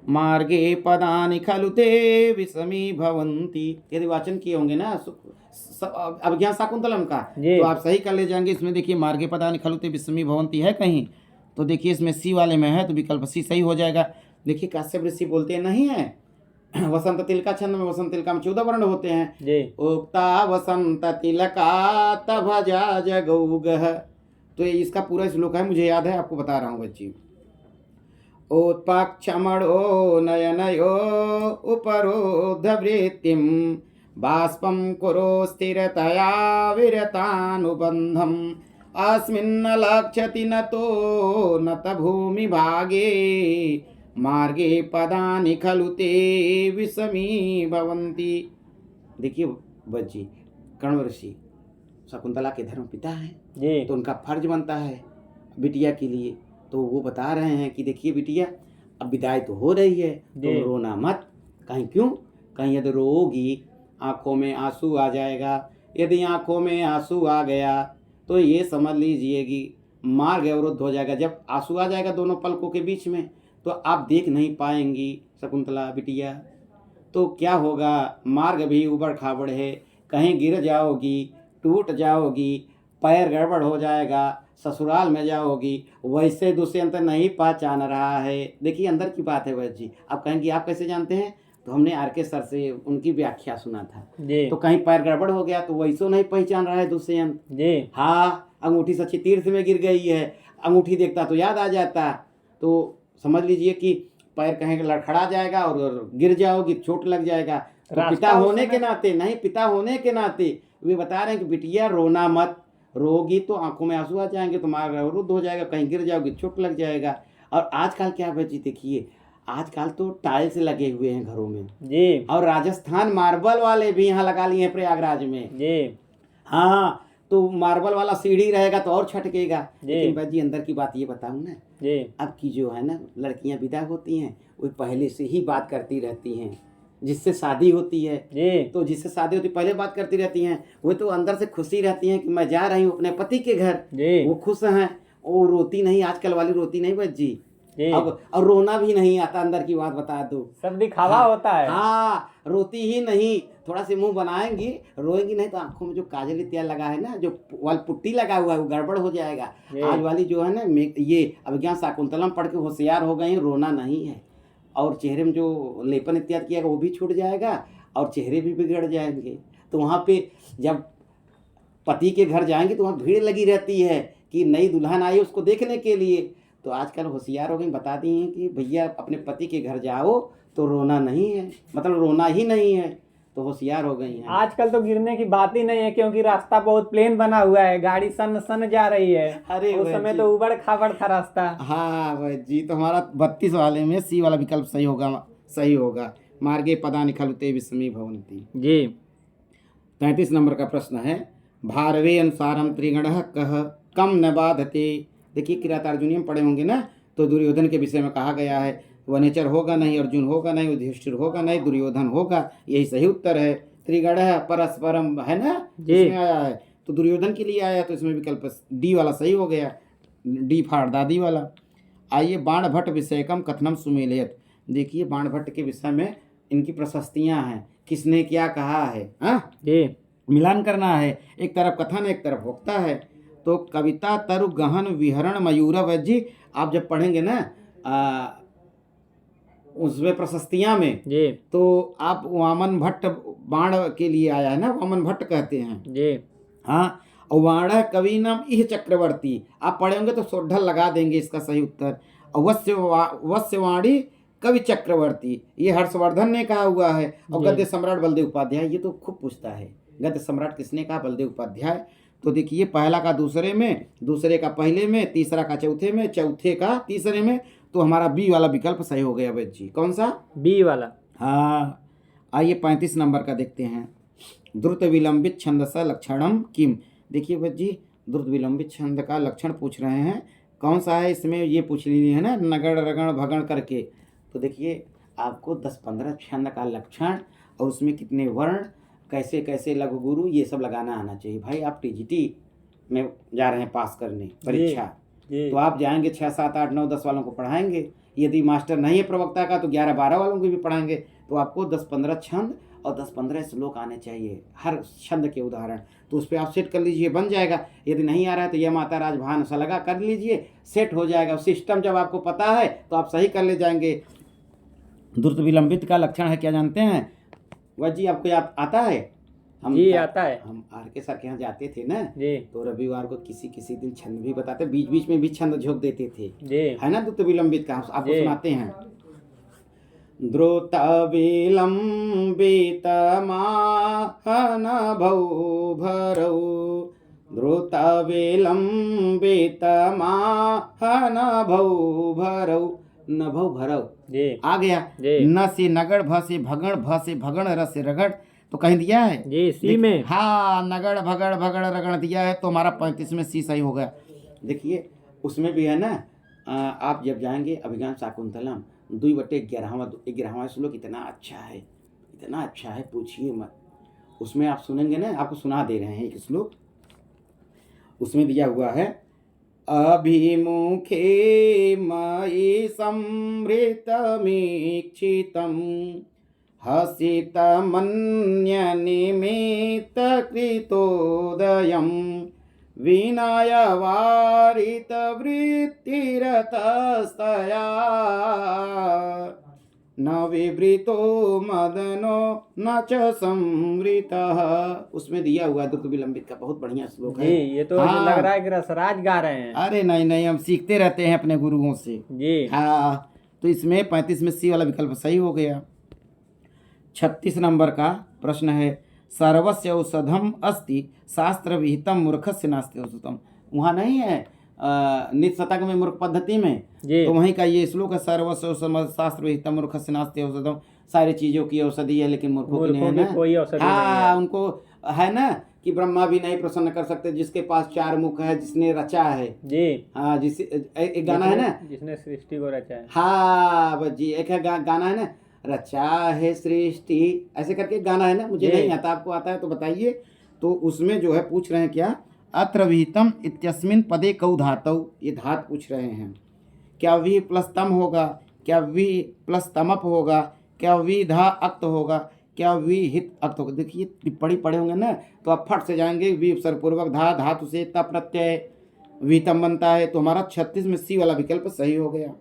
मार्गे पदानि खलु ते विषमी भवन्ति। यदि वाचन किए होंगे ना अभिज्ञान शाकुंतलम का, जी। तो आप सही कर ले जाएंगे। इसमें देखिए मार्गे पदानि खलु ते विषमी भवन्ति है कहीं, तो देखिए इसमें सी वाले में है, तो विकल्प सी सही हो जाएगा। देखिए काश्यप ऋषि बोलते हैं नहीं है, वसंत तिलका छंद में, वसंत तिलका में 14 वर्ण होते हैं। जी उक्ता वसंत तिलका तभजा जगौगः, तो ये इसका पूरा श्लोक है, मुझे याद है, आपको बता रहा हूँ बच्ची। उत्पाक्षमणो नयनयो उपरोधवृत्तिं बाष्पं कुरु स्थिरतया विरतानुबन्धम् अस्मिन् लक्ष्यति नतो नत भूमि भागे मार्गे पदानि खलु ते विषमी भवन्ति। देखिए बच्ची, कण्व ऋषि शकुंतला के धर्म पिता हैं, जी तो उनका फर्ज बनता है बिटिया के लिए, तो वो बता रहे हैं कि देखिए बिटिया अब विदाई तो हो रही है, तो रोना मत। कहीं क्यों, कहीं यदि रोगी आंखों में आंसू आ जाएगा, यदि आंखों में आंसू आ गया तो ये समझ लीजिए कि मार्ग अवरुद्ध हो जाएगा। जब आंसू आ जाएगा दोनों पलकों के बीच में, तो आप देख नहीं पाएंगी शकुंतला बिटिया, तो क्या होगा, मार्ग भी उबड़ खाबड़ है, कहीं गिर जाओगी, टूट जाओगी, पैर गड़बड़ हो जाएगा, ससुराल में जाओगी, वैसे दुष्यंत नहीं पहचान रहा है। देखिए अंदर की बात है वैद्य जी। आप कहेंगे आप कैसे जानते हैं, तो हमने आर.के. सर से उनकी व्याख्या सुना था जी। तो कहीं पैर गड़बड़ हो गया तो वैसे नहीं पहचान रहा है दुष्यंत जी। हाँ, अंगूठी सच्ची तीर्थ में गिर गई है, अंगूठी देखता तो याद आ जाता, तो समझ लीजिए कि पैर कहीं लड़खड़ा जाएगा और गिर जाओगी, चोट लग जाएगा। तो पिता होने के नाते नहीं, पिता होने के नाते वे बता रहे हैं कि बिटिया रोना मत, रोगी तो आंखों में आंसू आ जाएंगे, तो मार्ग अवरुद्ध हो जाएगा, कहीं गिर जाओगी, चोट लग जाएगा। और आजकल क्या बच्ची देखिए, आजकल तो टाइल्स लगे हुए हैं घरों में जी, और राजस्थान मार्बल वाले भी यहाँ लगा लिए हैं प्रयागराज में जी। हाँ, तो मार्बल वाला सीढ़ी रहेगा तो और छटकेगा। लेकिन भाई जी अंदर की बात ये बताऊँ ना जी, अब की जो है ना लड़कियां विदा होती हैं, वो पहले से ही बात करती रहती हैं, जिससे शादी होती है जी, तो जिससे शादी होती पहले बात करती रहती हैं, वो तो अंदर से खुशी रहती हैं कि मैं जा रही हूँ अपने पति के घर जी, वो खुश हैं, वो रोती नहीं, आजकल वाली रोती नहीं बस जी। अब और रोना भी नहीं आता, अंदर की बात बता दो, सब दिखावा होता है। हाँ, रोती ही नहीं, थोड़ा सी मुंह बनाएंगी, रोएंगी नहीं, तो आंखों में जो काजल इत्यादि लगा है ना, जो वाल पुट्टी लगा हुआ है वो गड़बड़ हो जाएगा। आज वाली जो है ना ये अभिज्ञान शाकुंतलम पढ़ के होशियार हो गए हैं, रोना नहीं है, और चेहरे में जो लेपन इत्यादि किया वो भी छूट जाएगा और चेहरे भी बिगड़ जाएंगे। तो वहाँ पे जब पति के घर जाएंगे तो वहाँ भीड़ लगी रहती है कि नई दुल्हन आई उसको देखने के लिए। तो आजकल होशियार हो गई, बता दी हैं कि भैया अपने पति के घर जाओ तो रोना नहीं है, मतलब रोना ही नहीं है, तो होशियार हो गई हैं। आजकल तो गिरने की बात ही नहीं है, क्योंकि रास्ता बहुत प्लेन बना हुआ है, गाड़ी सन सन जा रही है। अरे उस समय तो उबड़ खाबड़ था रास्ता। हाँ भाई जी, तो हमारा 32 वाले में सी वाला विकल्प सही होगा, सही होगा। मार्गे पदानि खलु ते विषमी भवन्ति जी। 33 नंबर का प्रश्न है, भारवे अनुसारम त्रिगणः कह कम न बाधते। देखिए किरातार्जुनीय पढ़े होंगे ना, तो दुर्योधन के विषय में कहा गया है, वनेचर होगा नहीं, अर्जुन होगा नहीं, युधिष्ठिर होगा नहीं, दुर्योधन होगा, यही सही उत्तर है। त्रिगणः परस्परम है ना, इसमें आया है, तो दुर्योधन के लिए आया, तो इसमें विकल्प डी वाला सही हो गया, डी फाड़ दादी वाला। आइए बाणभट्ट विषयकम कथनम सुमेलयत। देखिए बाणभट्ट के विषय में इनकी प्रशस्तियाँ हैं, किसने क्या कहा है, हाँ मिलान करना है, एक तरफ कथन एक तरफ वक्ता है। तो कविता तरु गहन विहरण मयूरव जी, आप जब पढ़ेंगे ना उसमें प्रशस्तियां में जी, तो आप वामन भट्ट बाण के लिए आया है ना, वामन भट्ट कहते हैं जी। हाँ, और वाण कवि नाम इह चक्रवर्ती, आप पढ़े होंगे तो सोढ़ल लगा देंगे इसका सही उत्तर। वस्यवाणी कवि चक्रवर्ती, ये हर्षवर्धन ने कहा हुआ है। और गद्य सम्राट बलदेव उपाध्याय, ये तो खूब पूछता है, गद्य सम्राट किसने कहा, बलदेव उपाध्याय। तो देखिए पहला का दूसरे में, दूसरे का पहले में, तीसरा का चौथे में, चौथे का तीसरे में, तो हमारा बी वाला विकल्प सही हो गया वैद्य जी। कौन सा, बी वाला। हाँ, आइए 35 नंबर का देखते हैं। द्रुत विलंबित छंदस लक्षणम किम। देखिए भैया जी, द्रुत विलंबित छंद का लक्षण पूछ रहे हैं, कौन सा है इसमें ये पूछ लीजिए है ना, नगड़ रगड़ भगड़ करके। तो देखिए आपको 10-15 छंद का लक्षण और उसमें कितने वर्ण, कैसे कैसे लघु गुरु, ये सब लगाना आना चाहिए। भाई आप टीजीटी में जा रहे हैं पास करने परीक्षा, जी तो आप जाएंगे 6, 7, 8, 9, 10 वालों को पढ़ाएंगे। यदि मास्टर नहीं है प्रवक्ता का तो 11, 12 वालों को भी पढ़ाएंगे। तो आपको 10-15 छंद और 10-15 श्लोक आने चाहिए, हर छंद के उदाहरण। तो उस पर आप सेट कर लीजिए, बन जाएगा। यदि नहीं आ रहा है तो यह माता राज भान सा लगा कर लीजिए, सेट हो जाएगा। सिस्टम जब आपको पता है तो आप सही कर ले जाएंगे। द्रुत विलंबित का लक्षण है क्या जानते हैं? वह जी आपको याद आता है? जी आता है। हम आर के सर के यहाँ जाते थे ना, जी तो रविवार को किसी किसी दिन छंद भी बताते, बीच बीच में भी छंद झोंक देते थे, जी है ना। द्रुत विलंबित का आपको जी। सुनाते हैं। द्रुत विलंबित माहन भौ भरौ, द्रुत विलंबित माहन भौ भरौ, नभौ भरौ। जी आ गया। जी। न से नगड़, भ से भगड़, भ से भगड़, र से रगड़, तो कहीं दिया है जी सी में। हाँ, नगड़ भगड़ भगड़ रगड़ दिया है, तो हमारा 35 में सी सही हो गया। देखिए उसमें भी है ना, आप जब जाएंगे अभिज्ञान शाकुंतलम 2/11वां श्लोक, इतना अच्छा है, इतना अच्छा है, पूछिए मत। उसमें आप सुनेंगे ना, आपको सुना दे रहे हैं एक श्लोक, उसमें दिया हुआ है, अभिमुखे मयि संवृतमीक्षितं हसितमन्यनिमित्तकृतोदयं विनयवारितवृत्तिरतस्तया न विवृतो मदनो न च संवृतः। उसमें दिया हुआ द्रुत विलंबित का बहुत बढ़िया श्लोक जी है। ये तो हाँ। लग रहा है कि रसराज गा रहे हैं। अरे नहीं नहीं, हम सीखते रहते हैं अपने गुरुओं से। जी हाँ, तो इसमें 35 में सी वाला विकल्प सही हो गया। 36 नंबर का प्रश्न है, सर्वस्य औषधम अस्ति शास्त्र विहितम मूर्खस्य नास्ति औषधम। वहाँ नहीं है नित शतक में मूर्ख पद्धति में, जी तो वहीं का ये श्लोक है, सर्वस्य औषधम शास्त्र विहितम मूर्खस्य नास्ति औषधम। सारी चीज़ों की औषधि है लेकिन मूर्खों की नहीं है ना। कोई औषधि नहीं हाँ, है। उनको है ना कि ब्रह्मा भी नहीं प्रसन्न कर सकते जिसके पास 4 मुख है, जिसने रचा है। जी हाँ, जिस एक गाना है ना, जिसने सृष्टि को रचा है। हाँ बस जी, एक है गाना है ना, रचा है सृष्टि, ऐसे करके गाना है ना, मुझे नहीं आता, आपको आता है तो बताइए। तो उसमें जो है पूछ रहे हैं क्या, अत्र विहितम इत्यस्मिन पदे कौ धातौ, ये धात पूछ रहे हैं। क्या वी प्लस तम होगा, क्या वी प्लस तमप होगा, क्या वी धा अक्त होगा, क्या वी हित अक्त होगा। देखिए टिप्पणी पढ़े होंगे ना, तो आप फट से जाएंगे, वी उपसर्गपूर्वक धा, धातु से त प्रत्यय वितम बनता है। तो हमारा 36 में सी वाला विकल्प सही हो गया।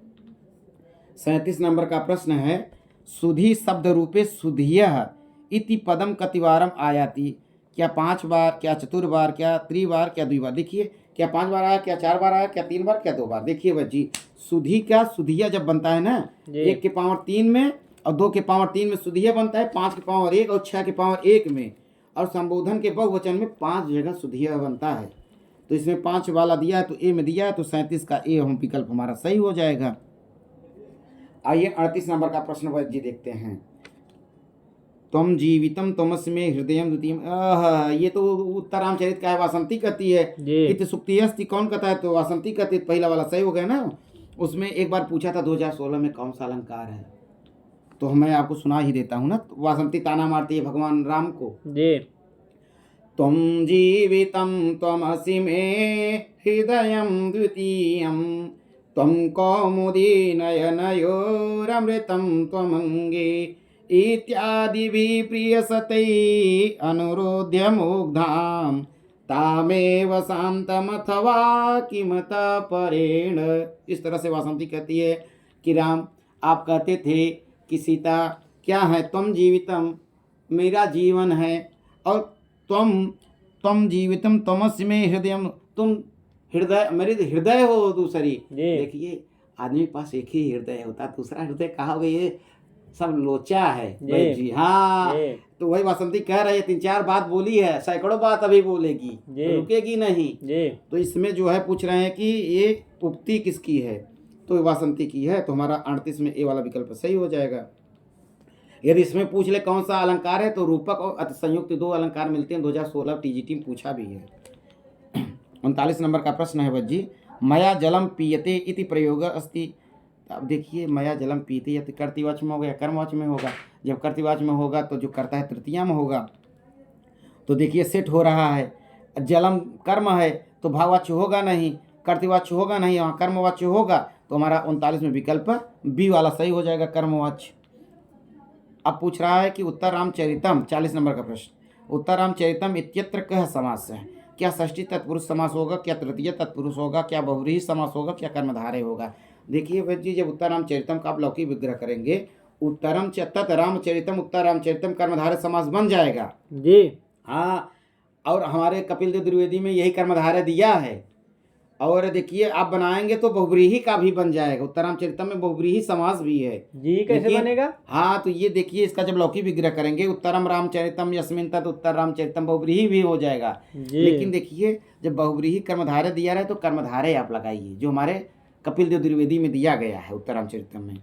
37 नंबर का प्रश्न है, सुधी शब्द रूपे सुधियः इति पदम कतिवारम आयाति। क्या 5 बार, क्या चतुर्बार, क्या त्रिबार, क्या द्विबार। देखिए क्या 5 बार आया, क्या 4 बार आया, क्या 3 बार, क्या 2 बार। देखिए बच्ची, सुधी का सुधिया जब बनता है ना, 1 के पावर 3 में और 2 के पावर 3 में सुधिया बनता है, 5 के पावर 1 और 6 के पावर 1 में, और संबोधन के बहुवचन में 5 जगह सुधिया बनता है। तो इसमें 5 वाला दिया है तो ए में दिया है, तो 37 का ए हम विकल्प हमारा सही हो जाएगा। आइए 38 नंबर का प्रश्न वैद्य जी देखते हैं। त्वम जीवितम त्वमस्मे हृदयम द्वितीयम, ये तो उत्तरामचरित का है, वासंती कहती है। इत सुक्ति अस्ति, कौन कहता है, तो वासंती कहती है। पहला वाला सही हो गया ना। उसमें एक बार पूछा था 2016 में कौन सा अलंकार है, तो मैं आपको सुना ही देता हूँ ना। वासंती ताना मारती है भगवान राम को, जी त्वम जीवितम त्वमसि मे हृदयम द्वितीयम, त्वं कौमुदी नयनयोरमृतं त्वमंगे इत्यादिभिः प्रियसतै अनुरोध्य मुग्धां तामेव शांतमथवा किमत परेण। इस तरह से वासंती कहती है कि राम, आप कहते थे कि सीता क्या है, त्वम जीवितम, मेरा जीवन है, और त्वम जीवितम त्वमस्मि मे हृदयम, तुम हृदय, मेरे हृदय हो दूसरी। देखिए आदमी के पास एक ही हृदय होता, दूसरा हृदय कहा गया, ये सब लोचा है जी। हाँ, तो वही वासंती कह रही है, 3-4 बात बोली है, सैकड़ों बात अभी बोलेगी, तो रुकेगी नहीं। तो इसमें जो है पूछ रहे हैं कि ये उक्ति किसकी है, तो वासंती की है। तो हमारा 38 में ए वाला विकल्प सही हो जाएगा। यदि इसमें पूछ ले कौन सा अलंकार है, तो रूपक और अतिसंयुक्त 2 अलंकार मिलते हैं, 2016 टीजीटी में पूछा भी है। 39 नंबर का प्रश्न है बज्जी, मया जलम पीयते इति प्रयोग अस्ति। अब देखिए मया जलम पीते या तो कर्तृवाच्य में होगा या कर्मवाच्य में होगा। जब कर्तृवाच्य में होगा तो जो करता है तृतीया में होगा। तो देखिए सेट हो रहा है, जलम कर्म है तो भाववाच्य होगा नहीं, कर्तृवाच्य होगा नहीं, वहाँ कर्मवाच्य होगा। तो हमारा 39 में विकल्प बी वाला सही हो जाएगा, कर्मवाच्य। अब पूछ रहा है कि उत्तर रामचरितम, 40 नंबर का प्रश्न, उत्तर रामचरितम इत्यत्र कह समास है। क्या षष्ठी तत्पुरुष समास होगा, क्या तृतीय तत्पुरुष होगा, क्या बहुव्रीहि समास होगा, क्या कर्मधारय होगा। देखिए भाई जी, जब उत्तर रामचरितम का आप लौकिक विग्रह करेंगे, उत्तरम च तत् रामचरितम, उत्तर रामचरितम कर्मधारय समास बन जाएगा जी। हाँ, और हमारे कपिल देव द्विवेदी में यही कर्मधारय दिया है। और देखिए आप बनाएंगे तो बहुव्रीहि का भी बन जाएगा, उत्तर रामचरितम में बहुव्रीहि समास भी है जी कैसे लेकिन- बनेगा? हाँ, तो ये देखिए इसका जब लौकिक विग्रह करेंगे, उत्तरम रामचरितम यस्मिन तत् उत्तर रामचरितम बहुव्रीहि भी हो जाएगा। जी। लेकिन देखिए जब बहुव्रीहि कर्मधारय दिया रहा है तो कर्मधारय आप लगाइए, जो हमारे कपिल देव द्विवेदी में दिया गया है उत्तर रामचरितम में।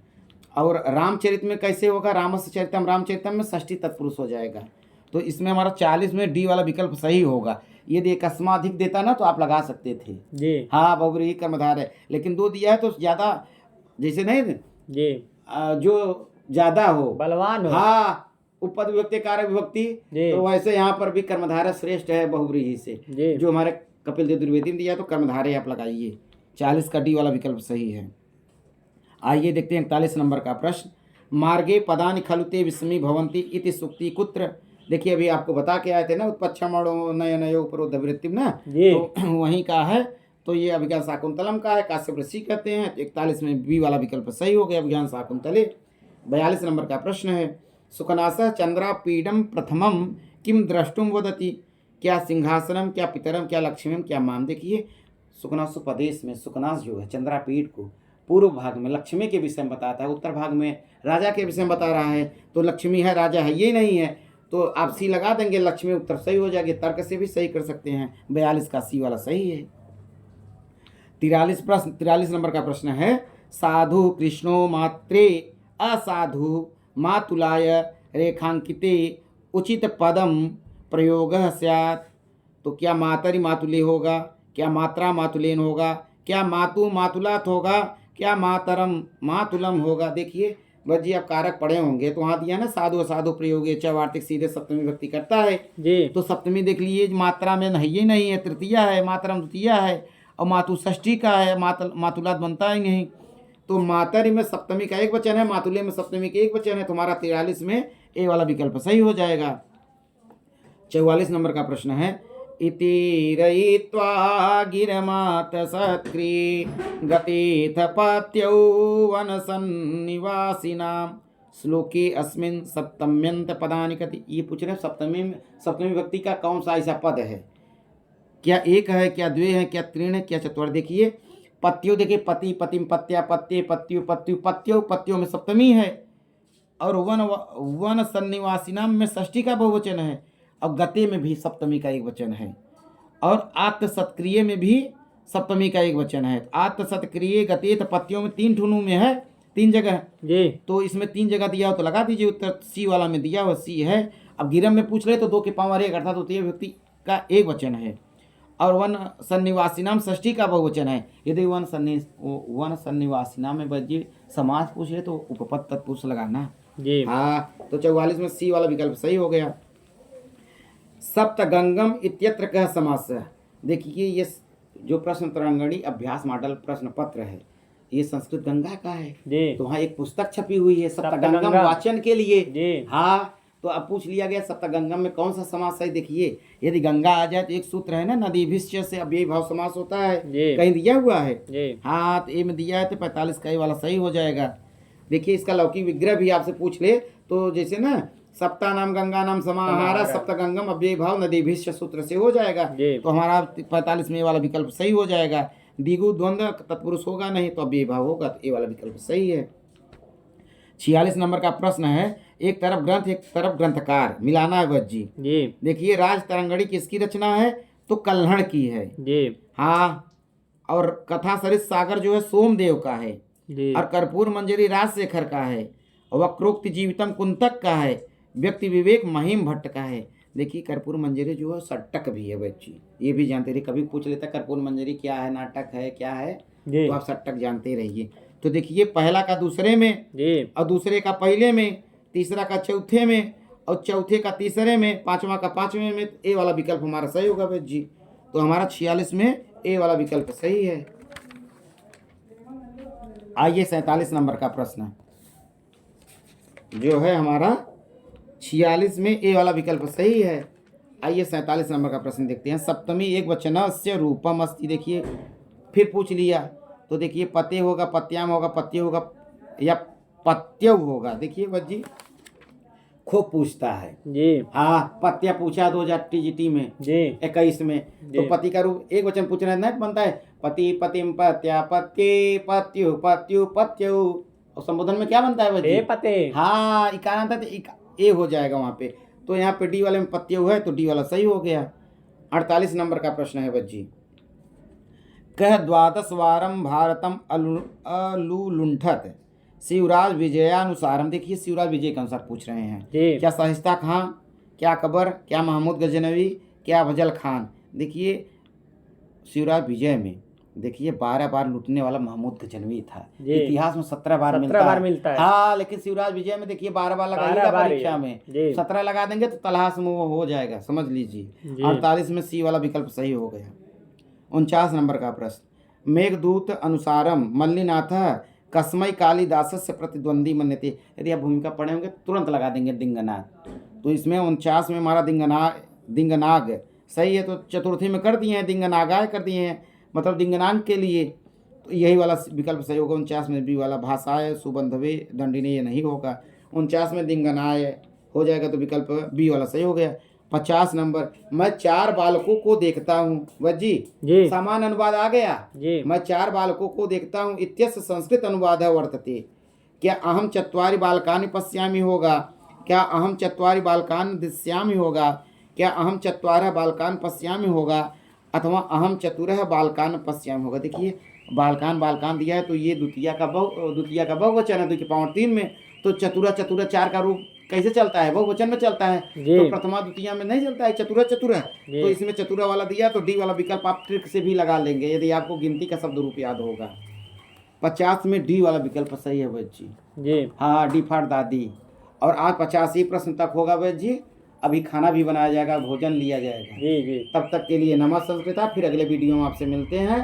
और रामचरित में कैसे होगा, रामचरितम, रामचरितम में षष्ठी तत्पुरुष हो जाएगा। तो इसमें हमारा 40 में डी वाला विकल्प सही होगा। यदि एक अस्माधिक देता ना तो आप लगा सकते थे, जी। हाँ बहुव्रीहि कर्मधारय, लेकिन 2 दिया है तो ज़्यादा, जैसे नहीं जी। जो ज़्यादा हो, बलवान हो। हाँ उपपद विभक्ति कारक विभक्ति, जी। तो वैसे यहाँ पर भी कर्मधारय श्रेष्ठ है बहुव्रीहि से, जी। जो हमारे कपिल देव द्विवेदी ने दिया तो कर्मधारय आप लगाइए। 40 का डी वाला विकल्प सही है। आइए देखते हैं 41 नंबर का प्रश्न, मार्गे पदानि खलु ते विस्मी भवन्ति इति सुक्ति कुत्र। देखिए अभी आपको बता के आए थे ना, उत्पक्षमणो नय नयो उपरोधवृत्तिम ना, जी। तो वहीं का है। तो ये अभिज्ञान शाकुंतलम का है, काश्यप ऋषि कहते हैं। 41 में बी वाला विकल्प सही हो गया, अभिज्ञान शाकुंतले। 42 नंबर का प्रश्न है, सुखनासः चंद्रापीडम प्रथमम किम द्रष्टुम वदति। क्या सिंहासनम, क्या पितरम, क्या लक्ष्मीम, क्या माम। देखिए सुखनासु प्रदेश में सुखनास जो है चंद्रापीठ को पूर्व भाग में लक्ष्मी के विषय में बताता है, उत्तर भाग में राजा के विषय में बता रहा है। तो लक्ष्मी है, राजा है, ये नहीं है, तो आप सी लगा देंगे, लक्ष्मी उत्तर सही हो जाएगी। तर्क से भी सही कर सकते हैं। 42 का सी वाला सही है। 43 नंबर का प्रश्न है, साधु कृष्णो मात्रे असाधु मातुलाय रेखांकिते उचित पदम प्रयोग स्यात्। तो क्या मातरि मातुले होगा, क्या मात्रा मातुलेन होगा, क्या मातु मातुलात होगा, क्या मातरम मातुलम होगा। देखिए बस जी आप कारक पढ़े होंगे तो वहाँ दिया ना साधु असाधु प्रयोग वार्तिक सीधे सप्तमी विभक्ति करता है। जी। तो सप्तमी देख लीजिए, मात्रा में नहीं, ये नहीं है, तृतीया है, मातरम द्वितीया है, और मातु षष्ठी का है, मातुलात बनता ही नहीं। तो मातरि में सप्तमी का एक वचन है, मातुले में सप्तमी का एक वचन है, तो हमारा 43 में ए वाला विकल्प सही हो जाएगा। 44 नंबर का प्रश्न है, इति रयित्वा गिरमात सत्क्री गतीथ पत्यौ वनसन्निवासिनां श्लोके अस्मिन् सप्तम्यंत पदानि कति। ये पूछ रहे सप्तमी विभक्ति का कौन सा ऐसा पद है, क्या एक है, क्या द्वे है, क्या तीन है, क्या चतुर्थ। देखिए पत्यो, देखिए पति पतिम पत्या पत्ये पत्यु पत्यु पत्यो, पत्यों में सप्तमी है, और वन सन्निवासिनाम में षष्ठी का बहुवचन है, और गते में भी सप्तमी का एक वचन है, और आत्म सत्क्रिय में भी सप्तमी का एक वचन है। आत्म सत्क्रिय गते तो पत्यों में 3 ठुनू में है, 3 जगह जी। तो इसमें 3 जगह दिया हो तो लगा दीजिए, उत्तर सी वाला में दिया हुआ सी है। अब गिरम में पूछ रहे तो 2 के पाँव एक अर्थात द्वितीय व्यक्ति का एक वचन है, और वन सन्निवासिनाम षष्ठी का बहुवचन है। यदि वन सन्निवासिनाम में बजी समास पूछ रहे तो उपपद तत्पुरुष लगाना। जी। हाँ, तो 44 में सी वाला विकल्प सही हो गया। सप्तगंगम इत्यत्र कह समास है। देखिए ये जो प्रश्न तरंगणी अभ्यास मॉडल प्रश्न पत्र है, ये संस्कृत गंगा का है। जी। तो वहाँ एक पुस्तक छपी हुई है सप्तगंगम सप्तगंगा वाचन के लिए। जी। हाँ, तो अब पूछ लिया गया सप्तगंगम में कौन सा समास है। देखिए यदि गंगा आ जाए तो एक सूत्र है ना, नदीभिश्च से अव्ययी भाव समास होता है, जी। कहीं दिया हुआ है। जी। हाँ, तो ए में दिया है तो 45 का ये वाला सही हो जाएगा। देखिए इसका लौकिक विग्रह भी आपसे पूछ ले तो जैसे ना सप्ता नाम गंगा नाम समाहारा सप्तगंगम अव्ययी भाव नदीभिश्च सूत्र से हो जाएगा। जी। तो हमारा 45 में ये वाला विकल्प सही हो जाएगा। द्विगु द्वंद्व तत्पुरुष होगा नहीं तो अव्ययी भाव होगा, तो ये वाला विकल्प सही है। 46 नंबर का प्रश्न है, एक तरफ ग्रंथ एक तरफ ग्रंथकार, मिलाना है बस जी। जी। देखिए राज तरंगणी किसकी रचना है, तो कल्हड़ की है। जी। हाँ, और कथा सरित सागर जो है सोमदेव का है, जी। और कर्पूर मंजरी राजशेखर का है, और वक्रोक्ति जीवितम कुंतक का है, व्यक्ति विवेक महिम भट्ट का है। देखिए कर्पूर मंजरी जो है सट्टक भी है बच्ची, ये भी जानते रहिए। कभी पूछ लेता कर्पूर मंजरी क्या है, नाटक है, क्या है, जी तो आप सट्टक जानते रहिए। तो देखिए पहला का दूसरे में, जी और दूसरे का पहले में, तीसरा का चौथे में, और चौथे का तीसरे में, पांचवा का पांचवें में। ए वाला विकल्प हमारा सही होगा बच्ची जी। तो हमारा 46 में ए वाला विकल्प सही है। आइए 47 नंबर का प्रश्न जो है हमारा 46 में ए वाला विकल्प सही है। आइए 47 नंबर का प्रश्न देखते हैं। सप्तमी एक वचनस्य रूपम अस्ति। देखिए फिर पूछ लिया, तो देखिए पते होगा, पत्याम होगा, पत्य होगा, या पत्यव होगा। देखिए बच्ची खूब पूछता है। जी हाँ, पत्या पूछा 2000 टीजीटी में जी 21 में। तो जी। पति का रूप एक वचन पूछना नहीं बनता है, पति पतिम पत्या पत्ये पत्यु पत्यु पत्यु। और संबोधन में क्या बनता है ए बच्ची? पते। हाँ, इकारांत तो ए हो जाएगा वहाँ पे। तो यहाँ पे डी वाले में पत्यु है, तो डी वाला सही हो गया। 48 नंबर का प्रश्न है बच्ची। कह द्वादश वारम भारतम अलुलुंठत शिवराज विजयानुसारम। देखिए शिवराज विजय के अनुसार पूछ रहे हैं। जी क्या शाइस्ता खां, क्या अकबर, क्या महमूद गजनवी, क्या अफजल खान। देखिए शिवराज विजय में देखिए 12 बार लूटने वाला महमूद गजनवी था। जी। इतिहास में 17 बार 17 बार मिलता है। हाँ, लेकिन शिवराज विजय में देखिए 12 बार 12 लगाइएगा बार ही परीक्षा है। में। जी 17 लगा देंगे तो तलाश में वो हो जाएगा, समझ लीजिए। जी 48 में सी वाला विकल्प सही हो गया। 49 नंबर का प्रश्न। मेघदूत अनुसारम मल्लिनाथ कस्मई कालिदासस्य प्रतिद्वंदी मन्यते। यदि आप भूमिका पढ़े होंगे तुरंत लगा देंगे दिंगनाग। तो इसमें 49 में हमारा दिंगनाग सही है। तो चतुर्थी में कर दिए हैं, दिंगनागाय कर दिए हैं, मतलब दिंगनाग के लिए। तो यही वाला विकल्प सही होगा। 49 में बी वाला भाषाय सुबंधवे दंडिने, ये नहीं होगा। 49 में दिंगनाय हो जाएगा, तो विकल्प बी वाला सही हो गया। 50 नंबर। मैं 4 बालकों को देखता हूँ वज्जी, जी समान अनुवाद आ गया। जी मैं 4 बालकों को देखता हूँ इत्यस्य संस्कृत अनुवाद वर्तते। क्या अहम चत्वारि बालकानि पश्यामि होगा, क्या अहम चत्वारि बालकान् दृश्यामि होगा, क्या अहम चत्वारः बालकान् पश्यामि होगा, अथवा अहम चतुरः बालकान् पश्यामि होगा। देखिए बालकान दिया है, तो ये द्वितीय का बहुवचन है। देखिए पावर 3 में तो चतुरा 4 का रूप कैसे चलता है? बहुवचन में चलता है। जी। तो प्रथमा द्वितीय में नहीं चलता है, चतुरा। जी। तो इसमें चतुरा वाला दिया, तो डी वाला विकल्प आप ट्रिक से भी लगा लेंगे यदि आपको गिनती का शब्द रूप याद होगा। 50 में डी वाला विकल्प सही है बच्ची जी। हाँ, डी फॉर दादी। और आज 85 प्रश्न तक होगा बच्ची। अभी खाना भी बनाया जाएगा, भोजन लिया जाएगा। जी जी। तब तक के लिए नमस्ते संस्कृता। फिर अगले वीडियो में आपसे मिलते हैं।